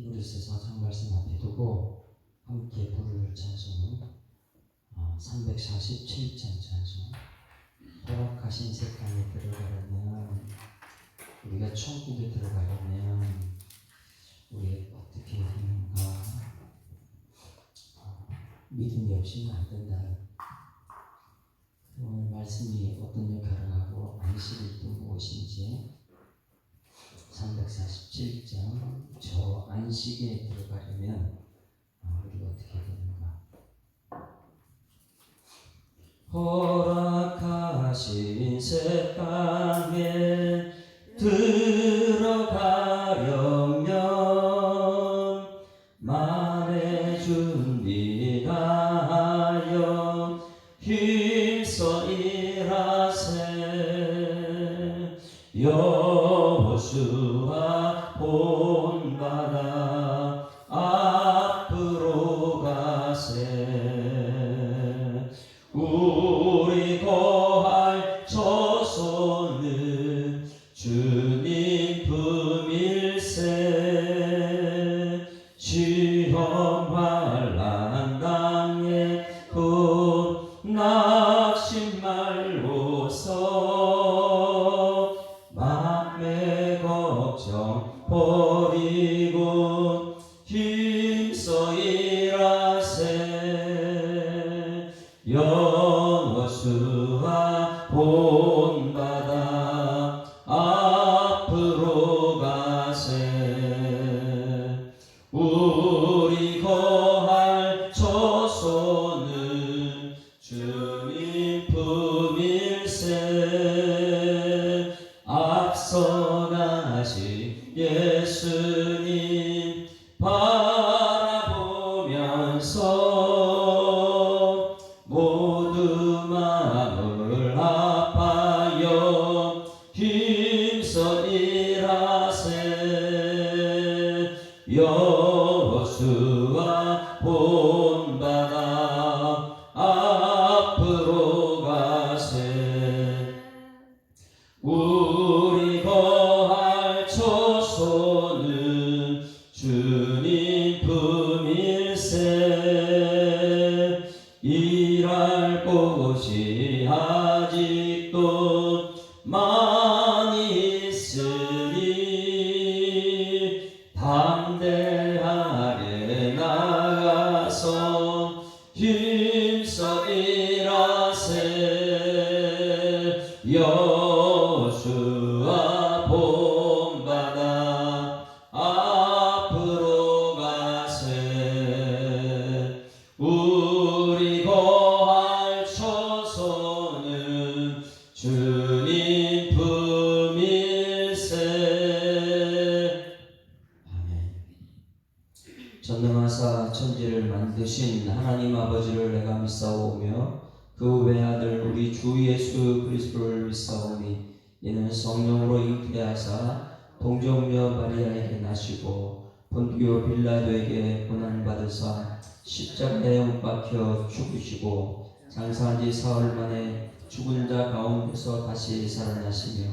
히브리서 4장 말씀 앞에 두고 함께 부를 찬송은 347장 찬송. 허락하신 새 땅에 들어가려면, 우리가 천국에 들어가려면 우리 어떻게 하는가? 믿음이 없이는 안 된다는, 오늘 말씀이 어떤 역할을 하고 안식이 또 무엇인지 347장 저 안식에 들어가려면 우리가 어떻게 되는가? 허락하신 새 땅에 들어가려면 만에 준비하여 힘써 일하세. 여호수아 본받아 앞으로 가세. 우리 거할 처소는 주님 품일세. 시험 환난 땅에 낙심 말고서 맘의 걱정 버리고 힘써 일하세. 여호수아 본받아 앞으로 가세. 우리 거할 처소는 주님 품일세. 앞서 가신 예수님 바라보면서 모두 마음을 아파여 힘써 일하세. 여호수아 본받아 앞으로 가세. 우리 거할 처소는 주님 품일세. 일할 곳이 아직도 많이 있으니 담대하게 나가서 힘써 일하세. 여호수아 본받아 앞으로 가세. 우리 거할 처소는 주님 품일세. 아멘. 전능하사 천지를 만드신 하나님 아버지를 내가 믿사오며 그 외아들 우리 주 예수 그리스도를 믿사오니 이는 성령으로 잉태하사 동정녀 마리아에게 나시고 본디오 빌라도에게 고난받으사 십자가에 못 박혀 죽으시고 장사한 지 사흘 만에 죽은 자 가운데서 다시 살아나시며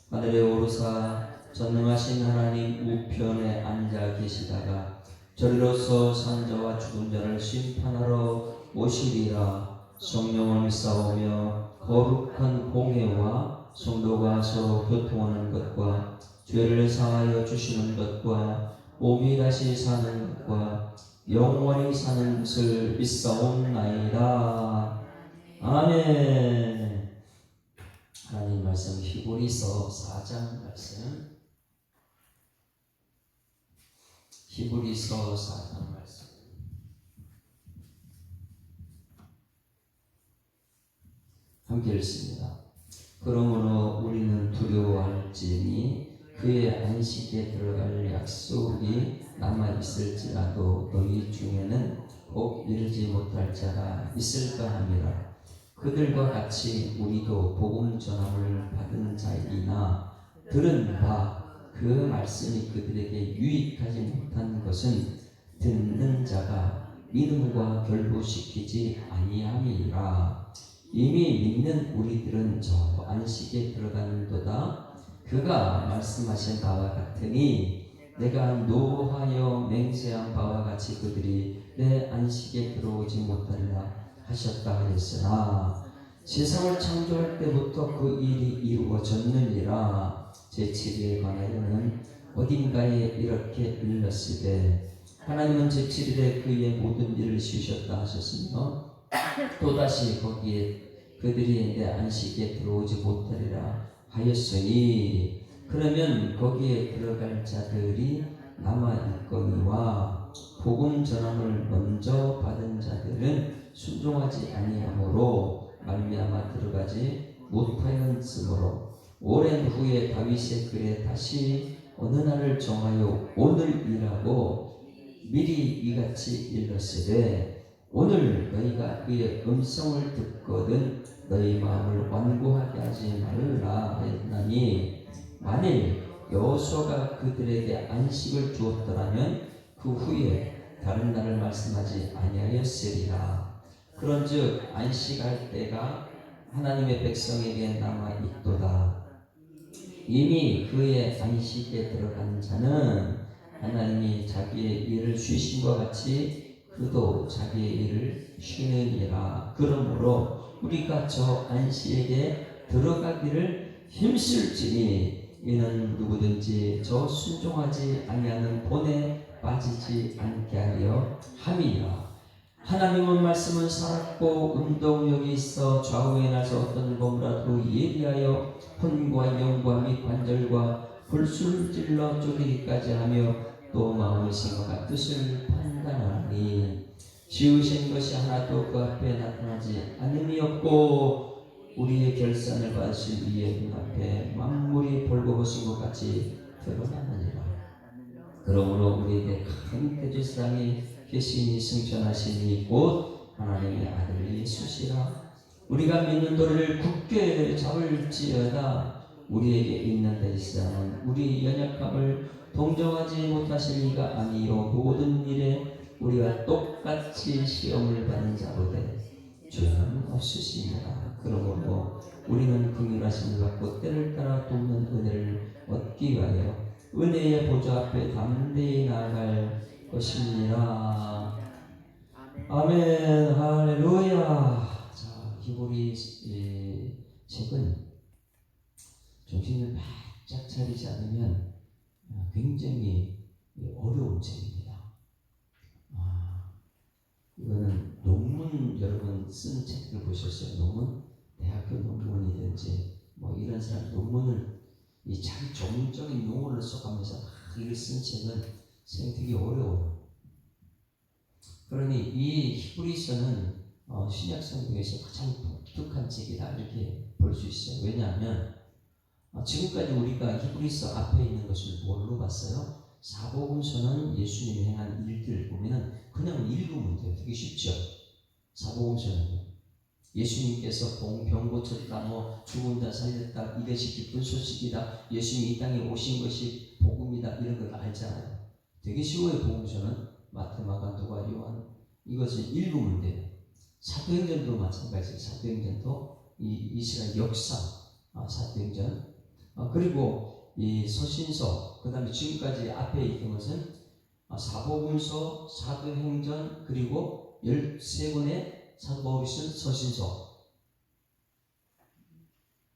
하늘에 오르사 전능하신 하나님 우편에 앉아 계시다가 저리로서 산 자와 죽은 자를 심판하러 오시리라. 성령을 믿사오며 거룩한 공회와 성도가 서로 교통하는 것과 죄를 사하여 주시는 것과 몸이 다시 사는 것과 영원히 사는 것을 믿사옵나이다. 아멘. 하나님 말씀 히브리서 4장 말씀. 히브리서 4장 말씀. 함께 읽습니다. 그러므로 우리는 두려워할지니 그의 안식에 들어갈 약속이 남아있을지라도 너희 중에는 꼭 이르지 못할 자가 있을까 함이라. 그들과 같이 우리도 복음 전함을 받은 자이나 들은 바 그 말씀이 그들에게 유익하지 못한 것은 듣는 자가 믿음과 결부시키지 아니함이라. 이미 믿는 우리들은 저 안식에 들어가는도다. 그가 말씀하신 바와 같으니 내가 노하여 맹세한 바와 같이 그들이 내 안식에 들어오지 못하리라 하셨다 하였으나 세상을 창조할 때부터 그 일이 이루어졌느니라. 제7일에 관하여는 어딘가에 이렇게 일렀으되 하나님은 제7일에 그의 모든 일을 쉬셨다 하셨으며 또다시 거기에 그들이 내 안식에 들어오지 못하리라 하였으니 그러면 거기에 들어갈 자들이 남아있거니와 복음 전함을 먼저 받은 자들은 순종하지 아니하므로 말미암아 들어가지 못하였으므로 오랜 후에 다윗의 글에 다시 어느 날을 정하여 오늘이라고 미리 이같이 일렀으되 오늘 너희가 그의 음성을 듣거든 너희 마음을 완고하게 하지 말라 하였나니 만일 여호수아가 그들에게 안식을 주었더라면 그 후에 다른 날을 말씀하지 아니하였으리라. 그런즉 안식할 때가 하나님의 백성에게 남아 있도다. 이미 그의 안식에 들어간 자는 하나님이 자기의 일을 쉬심과 같이 그도 자기의 일을 쉬느니라. 그러므로 우리가 저 안식에 들어가기를 힘쓸지니 이는 누구든지 저 순종하지 아니하는 본에 빠지지 않게 하려 함이라. 하나님의 말씀은 살았고 운동력이 있어 좌우에 나서 어떤 검으라도 예리하여 혼과 영과 및 관절과 골수를 찔러 쪼개기까지 하며 또 마음의 생각과 뜻을 판단하니 지으신 것이 하나도 그 앞에 나타나지 않음이 없고 우리의 결산을 받으실 이의 눈앞에 만물이 벌거벗은 것 같이 드러나느니라. 그러므로 우리에게 큰 대제사장이 계시니 승천하시니 곧 하나님의 아들 예수시라. 우리가 믿는 도리를 굳게 잡을지어다. 우리에게 있는 대제사장은 우리 연약함을 동정하지 못하실 리가 아니요 모든 일에 우리가 똑같이 시험을 받는 자로되 죄는 없으시니라. 그러므로 우리는 긍휼하심을 받고 때를 따라 돕는 은혜를 얻기 위하여 은혜의 보좌 앞에 담대히 나아갈 것입니다. 아멘. 할렐루야. 자, 히브리 책은 정신을 바짝 차리지 않으면 굉장히 어려운 책입니다. 이거는 논문 여러분 쓴 책들 보셨어요? 논문? 대학교 논문이든지 뭐 이런 사람 논문을 이 자기 전문적인 용어를 써가면서 이걸 쓴 책은 되게 어려워요. 그러니 이 히브리서는 신약 성경에서 가장 독특한 책이다 이렇게 볼 수 있어요. 왜냐하면 지금까지 우리가 히브리서 앞에 있는 것을 뭘로 봤어요? 사복음서는 예수님이 행한 일들을 보면은 그냥 읽으면 돼요. 되게 쉽죠. 사복음서는요. 예수님께서 병 고쳤다, 뭐 죽은 자 살렸다, 이것이 기쁜 소식이다, 예수님이 이 땅에 오신 것이 복음이다, 이런 걸 알잖아요. 되게 쉬워요. 복음서는 마태, 마가, 누가, 요한 이것을 읽으면 돼요. 사도행전도 마찬가지예요. 사도행전도 이 이스라엘 역사, 사도행전, 그리고 이 서신서, 그 다음에 지금까지 앞에 있던 것은 사복음서, 사도행전, 그리고 13권의 사도바울이 쓴 서신서.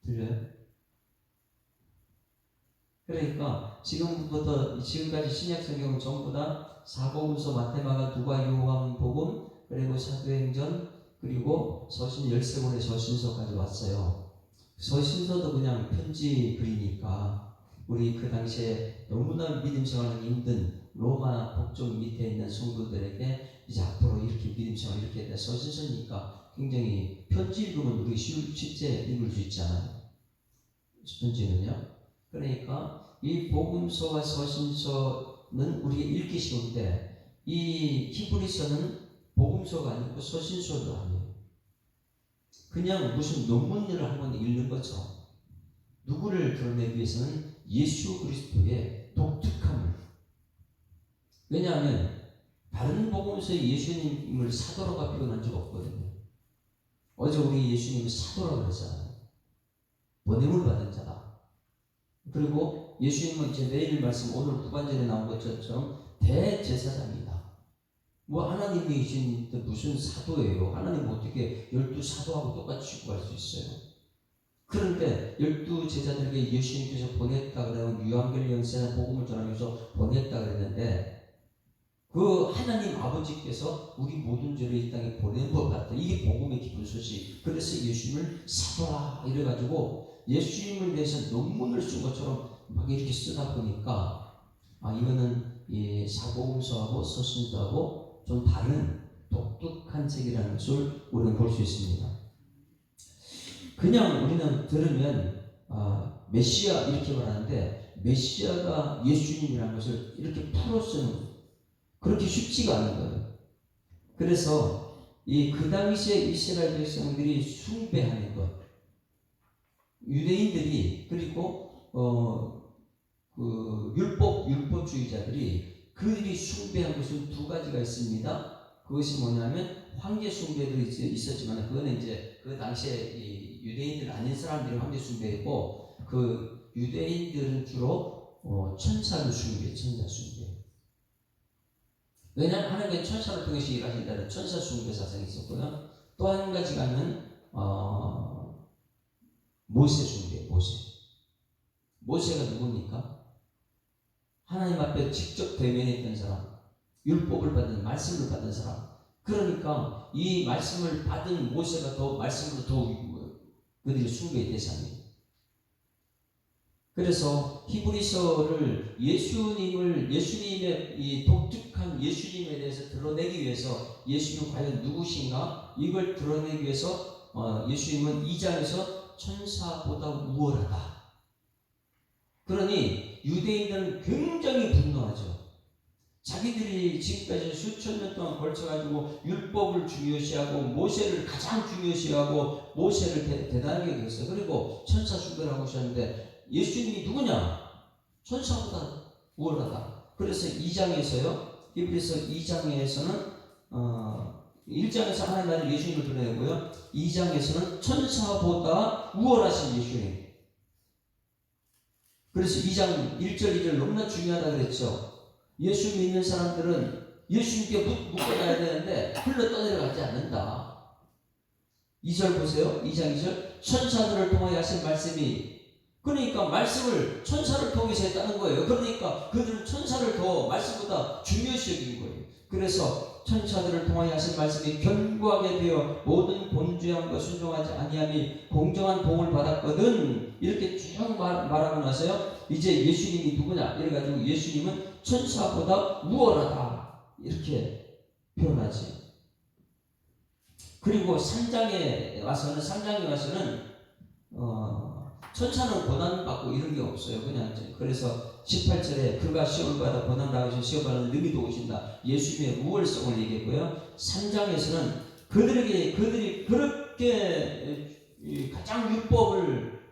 들려요? 그러니까 지금부터 지금까지 신약 성경은 전부 다 사복음서, 마태마가, 누가, 요한, 복음, 그리고 사도행전, 그리고 서신 13권의 서신서까지 왔어요. 서신서도 그냥 편지 글이니까 우리 그 당시에 너무나 믿음 생활하기 힘든 로마 법정 밑에 있는 성도들에게 이제 앞으로 이렇게 믿음 생활 이렇게 돼 서신서니까 굉장히 편지 읽으면 우리 실제 읽을 수 있잖아요. 편지는요. 그러니까 이 복음서와 서신서는 우리가 읽기 쉬운데 이 히브리서는 복음서가 아니고 서신서도 아니에요. 그냥 무슨 논문을 한번 읽는 것처럼 누구를 드러내기 위해서는 예수 그리스도의 독특함을. 왜냐하면 다른 복음서에 예수님을 사도라고 표현한 적 없거든요. 어제 우리 예수님을 사도라고 그랬잖아요. 보냄을 받은 자다. 그리고 예수님은 이제 내일 말씀 오늘 후반전에 나온 것처럼 대제사장이다. 뭐 하나님이신 무슨 사도예요. 하나님 어떻게 12사도하고 똑같이 취급할 수 있어요. 그런데 12제자들에게 예수님께서 보냈다 그러면 유한결령세나 복음을 전하기 위해서 보냈다 그랬는데 그 하나님 아버지께서 우리 모든 죄를 이 땅에 보낸 것 같다. 이게 복음의 기쁜 소식. 그래서 예수님을 사도라 이래가지고 예수님을 대해서 논문을 쓴 것처럼 막 이렇게 쓰다 보니까 이거는 이 사복음서하고 서신서하고 좀 다른 독특한 책이라는 것을 우리는 볼 수 있습니다. 그냥 우리는 들으면 메시아 이렇게 말하는데 메시아가 예수님이라는 것을 이렇게 풀어 쓰는 그렇게 쉽지가 않은 거예요. 그래서 그 당시에 이스라엘 백성들이 숭배하는 것, 유대인들이 그리고 그 율법주의자들이 그들이 숭배한 것은 두 가지가 있습니다. 그것이 뭐냐면 황제 숭배도 있었지만 그거는 이제 그 당시에 이 유대인들 아닌 사람들이 황제 숭배했고 그 유대인들은 주로 천사를 숭배, 천사 숭배. 왜냐하면 하나님은 천사를 통해서 일하신다는 천사 숭배 사상이 있었고요. 또 한 가지가는 모세 숭배, 모세가 누굽니까? 하나님 앞에 직접 대면했던 사람, 율법을 받은 말씀을 받은 사람. 그러니까 이 말씀을 받은 모세가 더 말씀으로 더 그들이 숭배의 대상이에요. 그래서 히브리서를 예수님의 이 독특한 예수님에 대해서 드러내기 위해서 예수님은 과연 누구신가? 이걸 드러내기 위해서 예수님은 2장에서 천사보다 우월하다. 그러니 유대인들은 굉장히 분노하죠. 자기들이 지금까지 수천 년 동안 걸쳐가지고 율법을 중요시하고 모세를 가장 중요시하고 모세를 대단하게 여겼어요. 그리고 천사 숭배를 하고 있었는데 예수님이 누구냐? 천사보다 우월하다. 그래서 2장에서요. 히브리서 2장에서는 1장에서 하나님 나라를 예수님을 드러내고요. 2장에서는 천사보다 우월하신 예수님. 그래서 2장 1절 2절 너무나 중요하다 그랬죠. 예수 믿는 사람들은 예수님께 묶어놔야 되는데 흘러 떠내려가지 않는다. 2절 보세요. 2장 2절 천사들을 통하여 하신 말씀이 그러니까 말씀을 천사를 통해서 했다는 거예요. 그러니까 그들은 천사를 더 말씀보다 중요시 여긴 거예요. 그래서 천사들을 통하여 하신 말씀이 견고하게 되어 모든 본주양과 순종하지 아니함이 공정한 복을 받았거든. 이렇게 쭉 말하고 나서요. 이제 예수님이 누구냐? 이래가지고 예수님은 천사보다 우월하다. 이렇게 표현하지. 그리고 3장에 와서는 천사는 고난받고 이런 게 없어요. 그냥 그래서 18절에 그가 시험을 받아 고난 당하시고 시험 받는 능히도 오신다. 예수님의 우월성을 얘기했고요. 3장에서는 그들이 그렇게 가장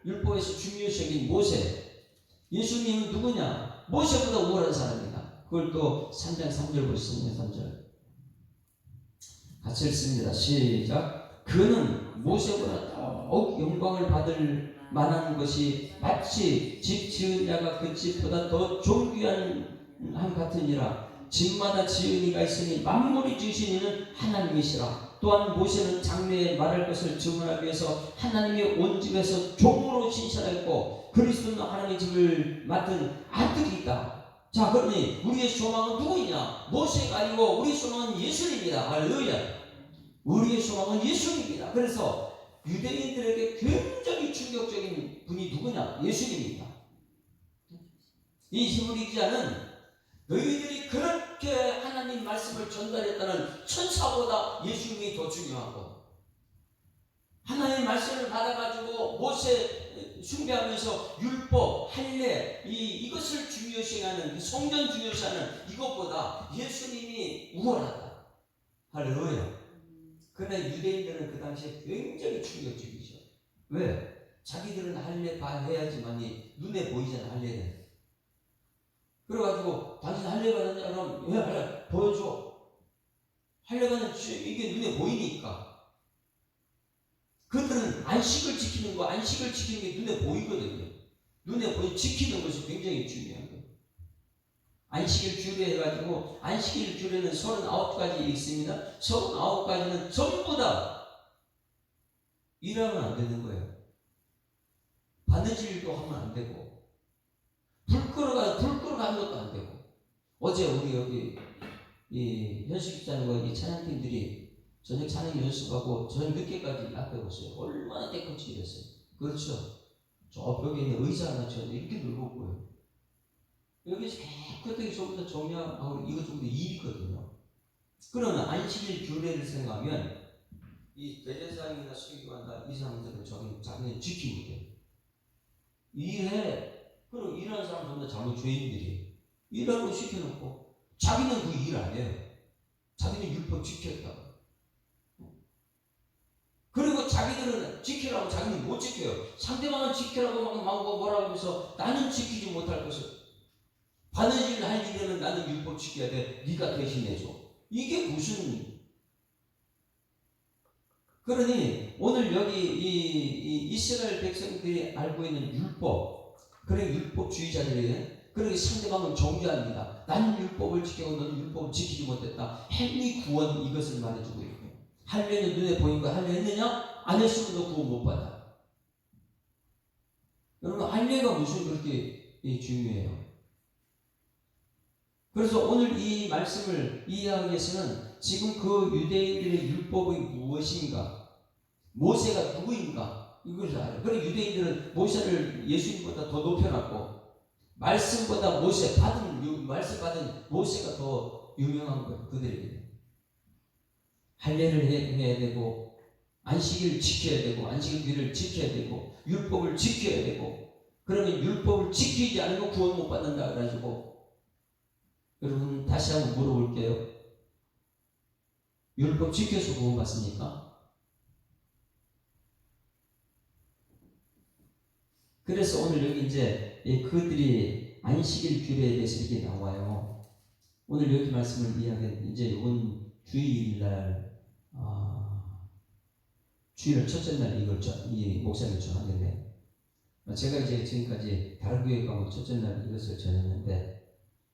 율법에서 중요시 여긴 모세. 예수님은 누구냐? 모세보다 우월한 사람이다. 그걸 또 3장 3절 보시면 3절 같이 읽습니다. 시작. 그는 모세보다 더욱 영광을 받을 만한 것이 마치 집 지은 자가 그 집보다 더 존귀한 함 같으니라. 집마다 지은 이가 있으니 만물이 지으신 이는 하나님이시라. 또한 모세는 장래에 말할 것을 증언하기 위해서 하나님의 온 집에서 종으로 신실하였고 그리스도는 하나님의 집을 맡은 아들이 있다. 자, 그러니 우리의 소망은 누구이냐? 모세가 아니고 우리의 소망은 예수님이다. 할렐루야. 우리의 소망은 예수님이다. 그래서 유대인들에게 굉장히 충격적인 분이 누구냐? 예수님입니다. 이 히브리 기자는 너희들이 그렇게 하나님 말씀을 전달했다는 천사보다 예수님이 더 중요하고 하나님 말씀을 받아가지고 모세 숭배하면서 율법, 할례 이것을 중요시하는 성전 중요시하는 이것보다 예수님이 우월하다. 할렐루야. 그러나 유대인들은 그 당시에 굉장히 충격적이죠. 왜? 자기들은 할례 다 해야지만이 눈에 보이잖아. 할례는. 그래가지고 당신 할례 받았냐? 그럼 왜 할례 보여줘. 할례 받는 이게 눈에 보이니까. 그들은 안식을 지키는 게 눈에 보이거든요. 눈에 보이 지키는 것이 굉장히 중요한 거예요. 안식일 규례해가지고 안식일 규례는 39가지 있습니다. 39가지는 전부 다 일하면 안 되는 거예요. 바느질도 하면 안 되고 불 끌어가는 것도 안 되고. 어제 우리 여기 이 현식 집사님과 이 찬양팀들이 저녁 찬양 연습하고 저녁 늦게까지 앞에 보세요. 얼마나 깨끗이 일했어요. 그렇죠? 저 벽에 있는 의자 하나 저는 이렇게 늙었고요. 여기서 깨끗하게 전부 다 정리하고 이거 전부 다 일이거든요. 그러나 안식일 규례를 생각하면 이 대제사장이나 수기관이나 이 사람들은 자기는 지키면 돼요. 일해. 그럼 일하는 사람 전부 다 잘못 죄인들이 일하고 시켜놓고 자기는 그 일 안 해요. 자기는 율법 지켰다고. 그리고 자기들은 지키라고 자기는 못 지켜요. 상대방은 지키라고 막 뭐라고 하면서 나는 지키지 못할 것을. 바느질 할 일에는 나는 율법 지켜야 돼. 네가 대신해줘. 이게 무슨. 그러니 오늘 여기 이 이스라엘 백성들이 알고 있는 율법, 그래 율법주의자들이에요. 그러니 상대방은 정죄합니다. 나는 율법을 지키고 너는 율법을 지키지 못했다. 행위 구원 이것을 말해주고 있고요. 할례는 눈에 보인 거 할례 했느냐? 안 했으면 너 구원 못 받아. 여러분 할례가 무슨 그렇게 중요해요? 그래서 오늘 이 말씀을 이해하기 위해서는 지금 그 유대인들의 율법이 무엇인가? 모세가 누구인가? 이걸 알아요. 그리고 유대인들은 모세를 예수님보다 더 높여놨고 말씀보다 말씀 받은 모세가 더 유명한 거예요. 그들에게. 할례를 해야 되고 안식일을 지켜야 되고 안식일을 지켜야 되고 율법을 지켜야 되고 그러면 율법을 지키지 않으면 구원 못 받는다 그래가지고 여러분 다시 한번 물어볼게요. 율법 지켜서 구원 받습니까? 그래서 오늘 여기 이제 그들이 안식일 규례에 대해서 이렇게 나와요. 오늘 여기 말씀을 이야기하는 이제 이번 주일날 주일날 첫째 날 이걸 이 목사님을 전하는데 제가 이제 지금까지 다른 교회 가고 첫째 날 이것을 전했는데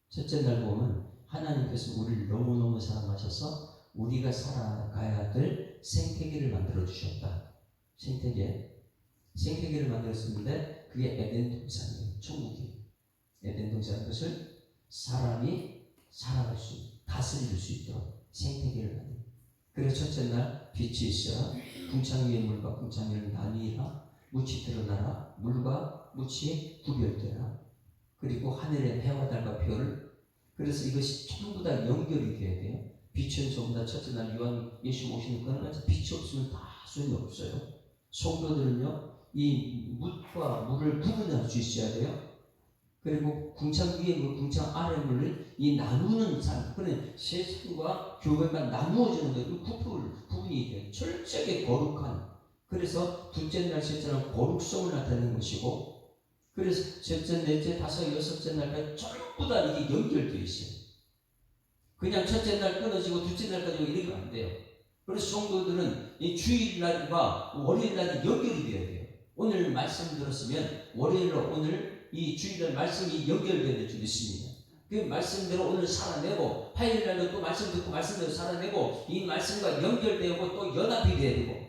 첫째 날 보면 하나님께서 우리를 너무너무 사랑하셔서 우리가 살아가야 될 생태계를 만들어 주셨다. 생태계를 만들었는데 그게 에덴 동산이에요. 천국이에요. 에덴 동산인 것을 사람이 살아갈 수, 다스릴 수 있도록 생태계를 만들어요. 그래서 첫째 날 빛이 있어 궁창 위의 물과 궁창 위를 나뉘라. 묻이 드러나라. 물과 묻이 구별되라. 그리고 하늘의 해와 달과 별을. 그래서 이것이 전부 다 연결이 돼야 돼요. 빛은 전부 다 첫째 날 예수 오시는 거는 빛이 없으면 다 소용이 없어요. 성도들은요 이 묻과 물을 구분할 수 있어야 돼요. 그리고 궁창 위의 물, 궁창 아래 물을 이 나누는 삶, 그런 세상과 교회가 나누어지는 거예요. 구분이 돼요. 철저하게 거룩한. 그래서 둘째 날, 셋째 날 거룩성을 나타내는 것이고, 그래서 셋째, 넷째, 다섯, 여섯째 날까지 전부 다 이게 연결되어 있어요. 그냥 첫째 날 끊어지고 둘째 날까지 이러면 안 돼요. 그래서 성도들은 이 주일날과 월요일날이 연결이 되어야 돼요. 오늘 말씀 들었으면 월요일로 오늘 이 주일날 말씀이 연결되는 줄 믿습니다. 그 말씀대로 오늘 살아내고 화요일날도 또 말씀 듣고 말씀대로 살아내고 이 말씀과 연결되고 또 연합이 돼야 되고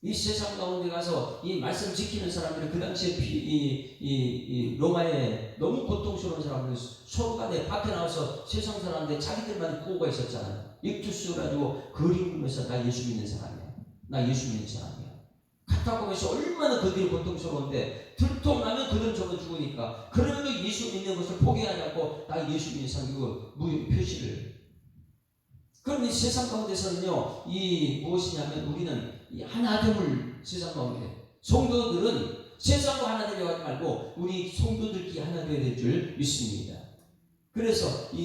이 세상 가운데 가서 이 말씀 지키는 사람들은 그 당시에 이 로마에 너무 고통스러운 사람들 서로 간에 밖에 나와서 세상 사람들 자기들만 구호가 있었잖아요. 입투스 가지고 그림 그리면서 나 예수 믿는 사람이야. 나 예수 믿는 사람이야. 카타콤에서 얼마나 그들이 고통스러운데 들통나면 그들은 저거 죽으니까 그러면 예수 믿는 것을 포기하지 않고 나 예수 믿는 사람이고 표시를. 그럼 이 세상 가운데서는요 이 무엇이냐면 우리는 이 하나됨을 세상 가운데 성도들은 세상과 하나 되려 하지 말고 우리 성도들끼리 하나 되어야 될 줄 믿습니다. 그래서 이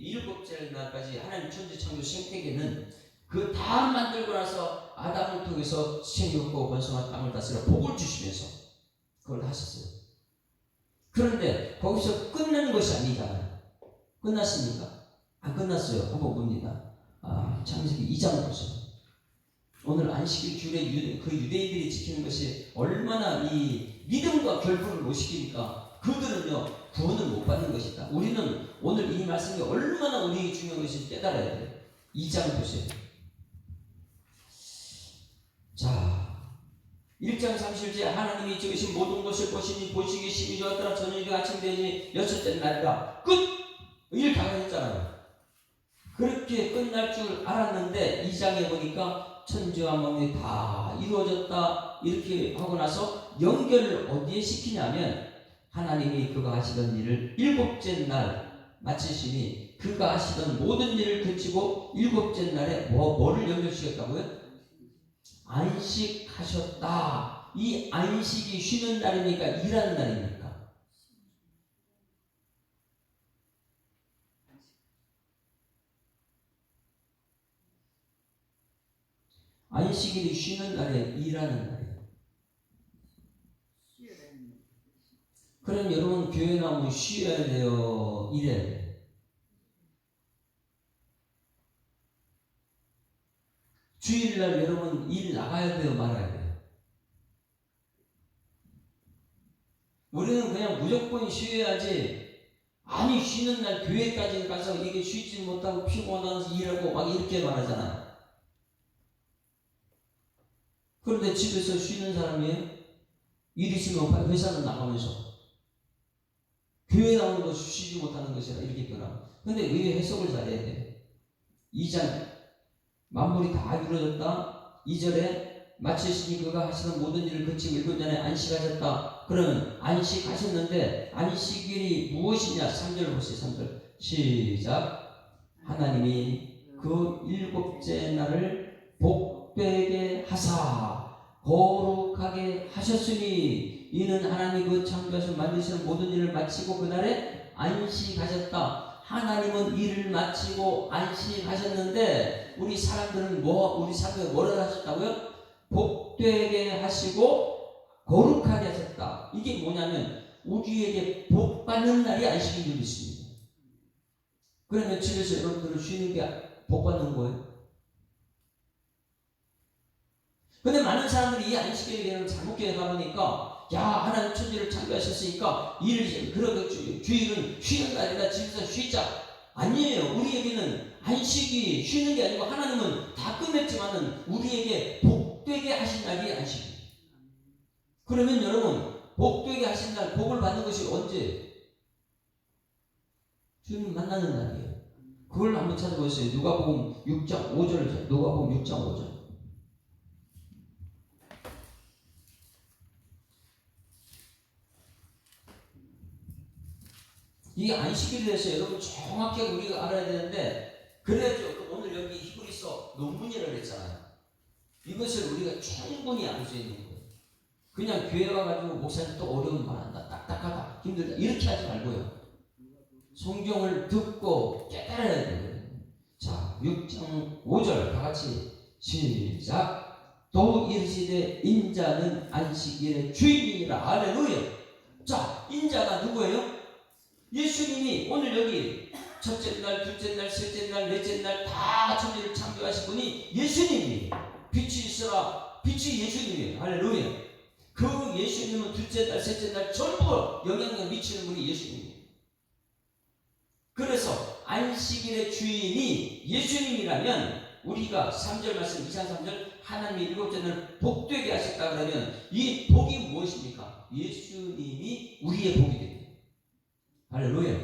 일곱째 날까지 하나님 천지 창조 생태계는 그 다 만들고 나서 아담을 통해서 생육고 번성한 땅을 다스려 복을 주시면서 그걸 하셨어요. 그런데 거기서 끝나는 것이 아니잖아요. 끝났습니까? 안 끝났어요. 한번 봅니다. 창세기 2장 보세요. 오늘 안식일 주일에 그 유대인들이 지키는 것이 얼마나 이 믿음과 결부를 못 시키니까 그들은요 구원을 못 받는 것이다. 우리는 오늘 이 말씀이 얼마나 우리에게 중요한 것인지 깨달아야 돼요. 2장 보세요. 자, 1장 30절에 하나님이 지으신 모든 것을 보시니 보시기 심히 좋았더라. 저녁이 아침 되니 여섯째 날이라. 끝! 일 다 했잖아요. 그렇게 끝날 줄 알았는데 2장에 보니까 천지와 만물이 다 이루어졌다 이렇게 하고 나서 연결을 어디에 시키냐면 하나님이 그가 하시던 일을 일곱째 날 마치시니 그가 하시던 모든 일을 그치고 일곱째 날에 뭐를 연결시켰다고요? 안식하셨다. 이 안식이 쉬는 날입니까? 일하는 날입니까? 안식일이 쉬는 날에 일하는 날이에요. 그럼 여러분 교회 나오면 쉬어야 돼요? 일해야 돼요? 주일날 여러분 일 나가야 돼요? 말아야 돼요? 우리는 그냥 무조건 쉬어야지. 아니 쉬는 날 교회까지 가서 이게 쉬지 못하고 피곤하면서 일하고 막 이렇게 말하잖아요. 그런데 집에서 쉬는 사람이에요? 일 있으면 회사는 나가면서 교회 나오는 거 쉬지 못하는 것이라 이렇게 변함. 근데 왜 해석을 잘해야 돼? 2장 만물이 다 이루어졌다. 2절에 마치시니 그가 하시는 모든 일을 그치고 일곱 전에 안식하셨다. 그러면 안식하셨는데 안식일이 무엇이냐? 3절 보세요. 3절 시작. 하나님이 그 일곱째 날을 복되게 하사 거룩하게 하셨으니 이는 하나님이 그 창조하신 만드시는 모든 일을 마치고 그날에 안식하셨다. 하나님은 일을 마치고 안식하셨는데 우리 사람들은 뭐를 하셨다고요? 복되게 하시고 거룩하게 하셨다. 이게 뭐냐면 우리에게 복 받는 날이 안식인 줄 믿습니다. 그러면 집에서 여러분들은 쉬는 게 복 받는 거예요. 근데 많은 사람들이 이 안식일에 대한 잘못 계획하다 보니까 야 하나님 천지를 창조하셨으니까 주일은 쉬는 날이다. 집에서 쉬자. 아니에요. 우리에게는 안식이 쉬는 게 아니고 하나님은 다 끝냈지만은 우리에게 복되게 하신 날이 안식이에요. 그러면 여러분 복되게 하신 날 복을 받는 것이 언제? 주님 만나는 날이에요. 그걸 한번 찾아보세요. 누가복음 6장 5절. 누가복음 6장 5절. 이 안식일에 대해서 여러분 정확하게 우리가 알아야 되는데 그래야죠. 오늘 여기 히브리서 논문이라고 했잖아요. 이것을 우리가 충분히 알 수 있는 거예요. 그냥 교회 와가지고 목사님 또 어려운 말 한다. 딱딱하다. 힘들다. 이렇게 하지 말고요. 성경을 듣고 깨달아야 돼요. 자, 6장 5절 다 같이 시작. 또 이르시되 인자는 안식일의 주인이라. 할렐루야. 자, 인자가 누구예요? 예수님이 오늘 여기 첫째 날, 둘째 날, 셋째 날, 넷째 날 다 천지를 창조하신 분이 예수님이 빛이 있으라. 빛이 예수님이에요. 할렐루야. 그 예수님은 둘째 날, 셋째 날 전부 영향력 미치는 분이 예수님이에요. 그래서 안식일의 주인이 예수님이라면 우리가 3절 말씀 2장 3절 하나님이 일곱째 날 복되게 하셨다 그러면 이 복이 무엇입니까? 예수님이 우리의 복이 됩니다. 할렐루야.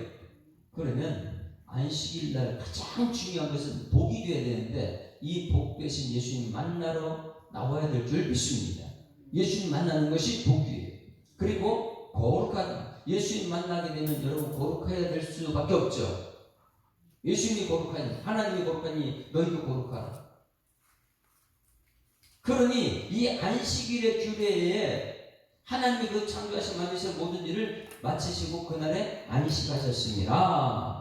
그러면 안식일 날 가장 중요한 것은 복이 되어야 되는데 이 복 대신 예수님 만나러 나와야 될 줄 믿습니다. 예수님 만나는 것이 복이에요. 그리고 거룩하다. 예수님 만나게 되면 여러분 거룩해야 될 수밖에 없죠. 예수님이 거룩하니 하나님이 거룩하니 너희도 거룩하라. 그러니 이 안식일의 규례에 하나님이 그 창조하신 만드신 모든 일을 마치시고 그날에 안식하셨습니다.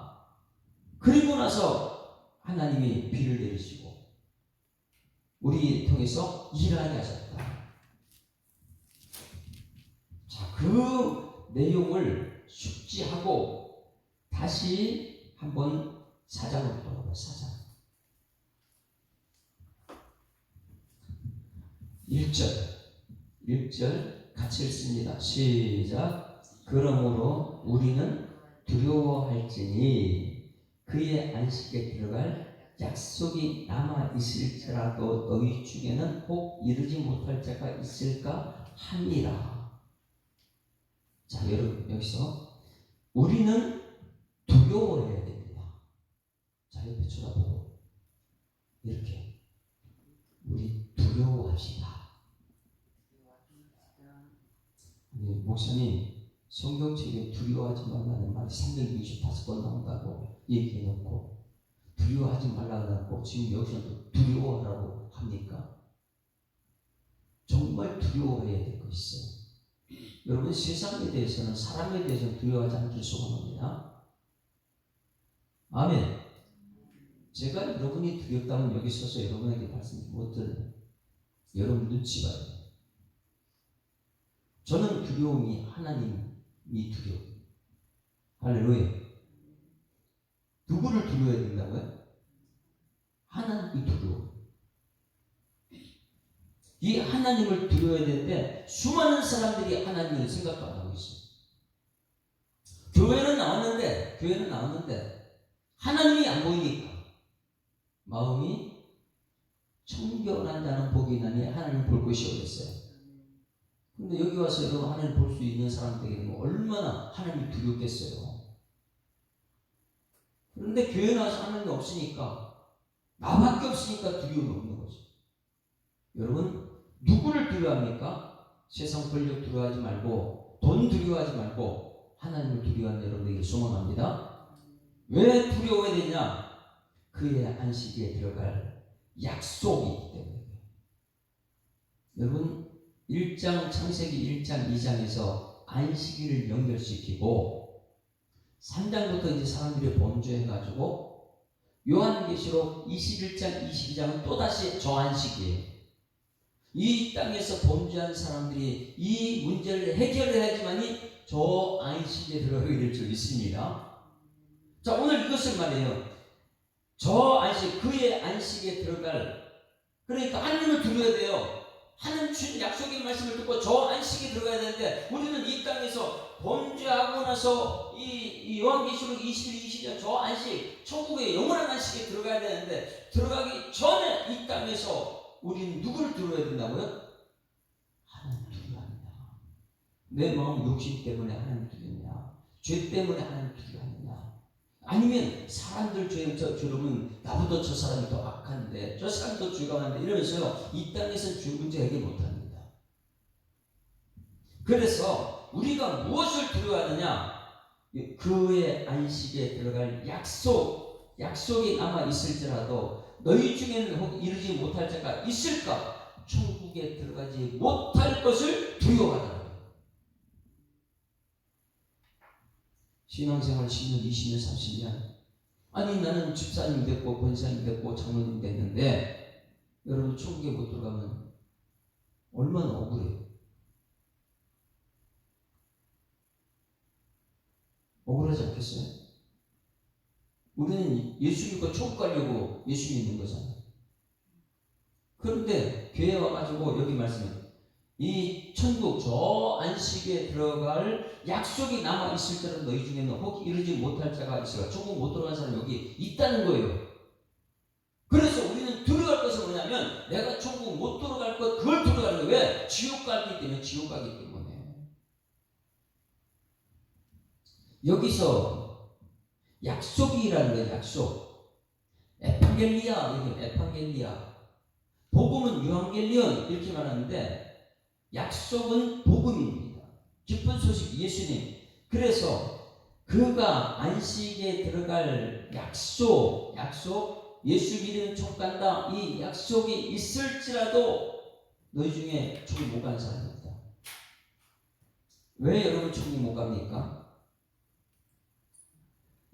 그리고 나서 하나님이 비를 내리시고 우리 통해서 일하게 하셨다. 자, 그 내용을 숙지하고 다시 한번 4장으로 돌아가요. 4장. 1절 같이 읽습니다. 시작. 그러므로 우리는 두려워할지니 그의 안식에 들어갈 약속이 남아 있을지라도 너희 중에는 혹 이르지 못할 자가 있을까 함이라. 자, 여러분 여기서 우리는 두려워해야 됩니다. 자, 옆에 쳐다보고 이렇게 우리 두려워합시다. 목사님 성경책에 두려워하지 말라는 말이 365번 나온다고 얘기해놓고 두려워하지 말라고 하고 지금 여기서도 두려워하라고 합니까? 정말 두려워해야 될 거 있어요. 여러분 세상에 대해서는 사람에 대해서는 두려워하지 않길 소망합니다. 아멘. 제가 여러분이 두렵다면 여기 서서 여러분에게 말씀 못 들어요. 여러분 눈치 봐야 돼요. 저는 두려움이 하나님이 두려워. 할렐루야. 누구를 두려워해야 된다고요? 하나님이 두려워. 이 하나님을 두려워해야 되는데 수많은 사람들이 하나님을 생각도 안 하고 있어요. 교회는 나왔는데 하나님이 안 보이니까 마음이 청결한 자는 복이 있나니 하나님을 볼 것이 어딨어요. 근데 여기 와서 여러분 하나님 볼 수 있는 사람들에게는 얼마나 하나님이 두렵겠어요. 그런데 교회 나와서 하나님이 없으니까 나밖에 없으니까 두려움이 없는 거죠. 여러분 누구를 두려워합니까? 세상 권력 두려워하지 말고 돈 두려워하지 말고 하나님을 두려워하는 여러분에게 소망합니다. 왜 두려워해야 되냐? 그의 안식에 들어갈 약속이 있기 때문에. 여러분 창세기 1장 2장에서 안식일을 연결시키고 3장부터 이제 사람들이 범죄해가지고 요한계시록 21장 22장은 또다시 저 안식이에요. 이 땅에서 범죄한 사람들이 이 문제를 해결해야지만이 저 안식에 들어가게 될 줄 있습니다. 자, 오늘 이것을 말해요. 저 안식, 그의 안식에 들어갈, 그러니까 하나님을 두려워야 돼요. 하나님 주신 약속의 말씀을 듣고 저 안식에 들어가야 되는데 우리는 이 땅에서 범죄하고 나서 이 요한계시록 21, 22장 저 안식, 천국의 영원한 안식에 들어가야 되는데 들어가기 전에 이 땅에서 우리는 누구를 두려워야 된다고요? 하나님 두려워합니다. 내 마음 욕심 때문에 하나님 두렵냐? 죄 때문에 하나님 두려워하느냐? 아니면 사람들 죄, 여러분 나보다 저 사람이 더 악한데 저 사람이 더 죄가 많은데 이러면서요 이 땅에서 죄 문제 해결 못합니다. 그래서 우리가 무엇을 두려워하느냐? 그의 안식에 들어갈 약속이 남아 있을지라도 너희 중에는 혹 이르지 못할 자가 있을까? 천국에 들어가지 못할 것을 두려워하라. 신앙생활 10년, 20년, 30년. 아니 나는 집사님 됐고 권사님 됐고 장로님 됐는데 여러분 천국에 못 들어가면 얼마나 억울해요. 억울하지 않겠어요? 우리는 예수 믿고 천국 가려고 예수 믿는 거잖아요. 그런데 교회 와가지고 여기 말씀해 이 천국 저 안식에 들어갈 약속이 남아 있을 때는 너희 중에는 혹 이르지 못할 자가 있어요. 천국 못 들어간 사람이 여기 있다는 거예요. 그래서 우리는 두려워할 것은 뭐냐면 내가 천국 못 들어갈 것 그걸 두려워하는 거예요. 왜? 지옥 가기 때문에. 여기서 약속이라는 거예요. 약속. 에판겔리아. 복음은 유한겔리온 이렇게 말하는데 약속은 복음입니다. 기쁜 소식 예수님. 그래서 그가 안식에 들어갈 약속 예수 믿으면 천국 간다. 이 약속이 있을지라도 너희 중에 천국 못 가는 사람이 있다. 왜 여러분 천국 못 갑니까?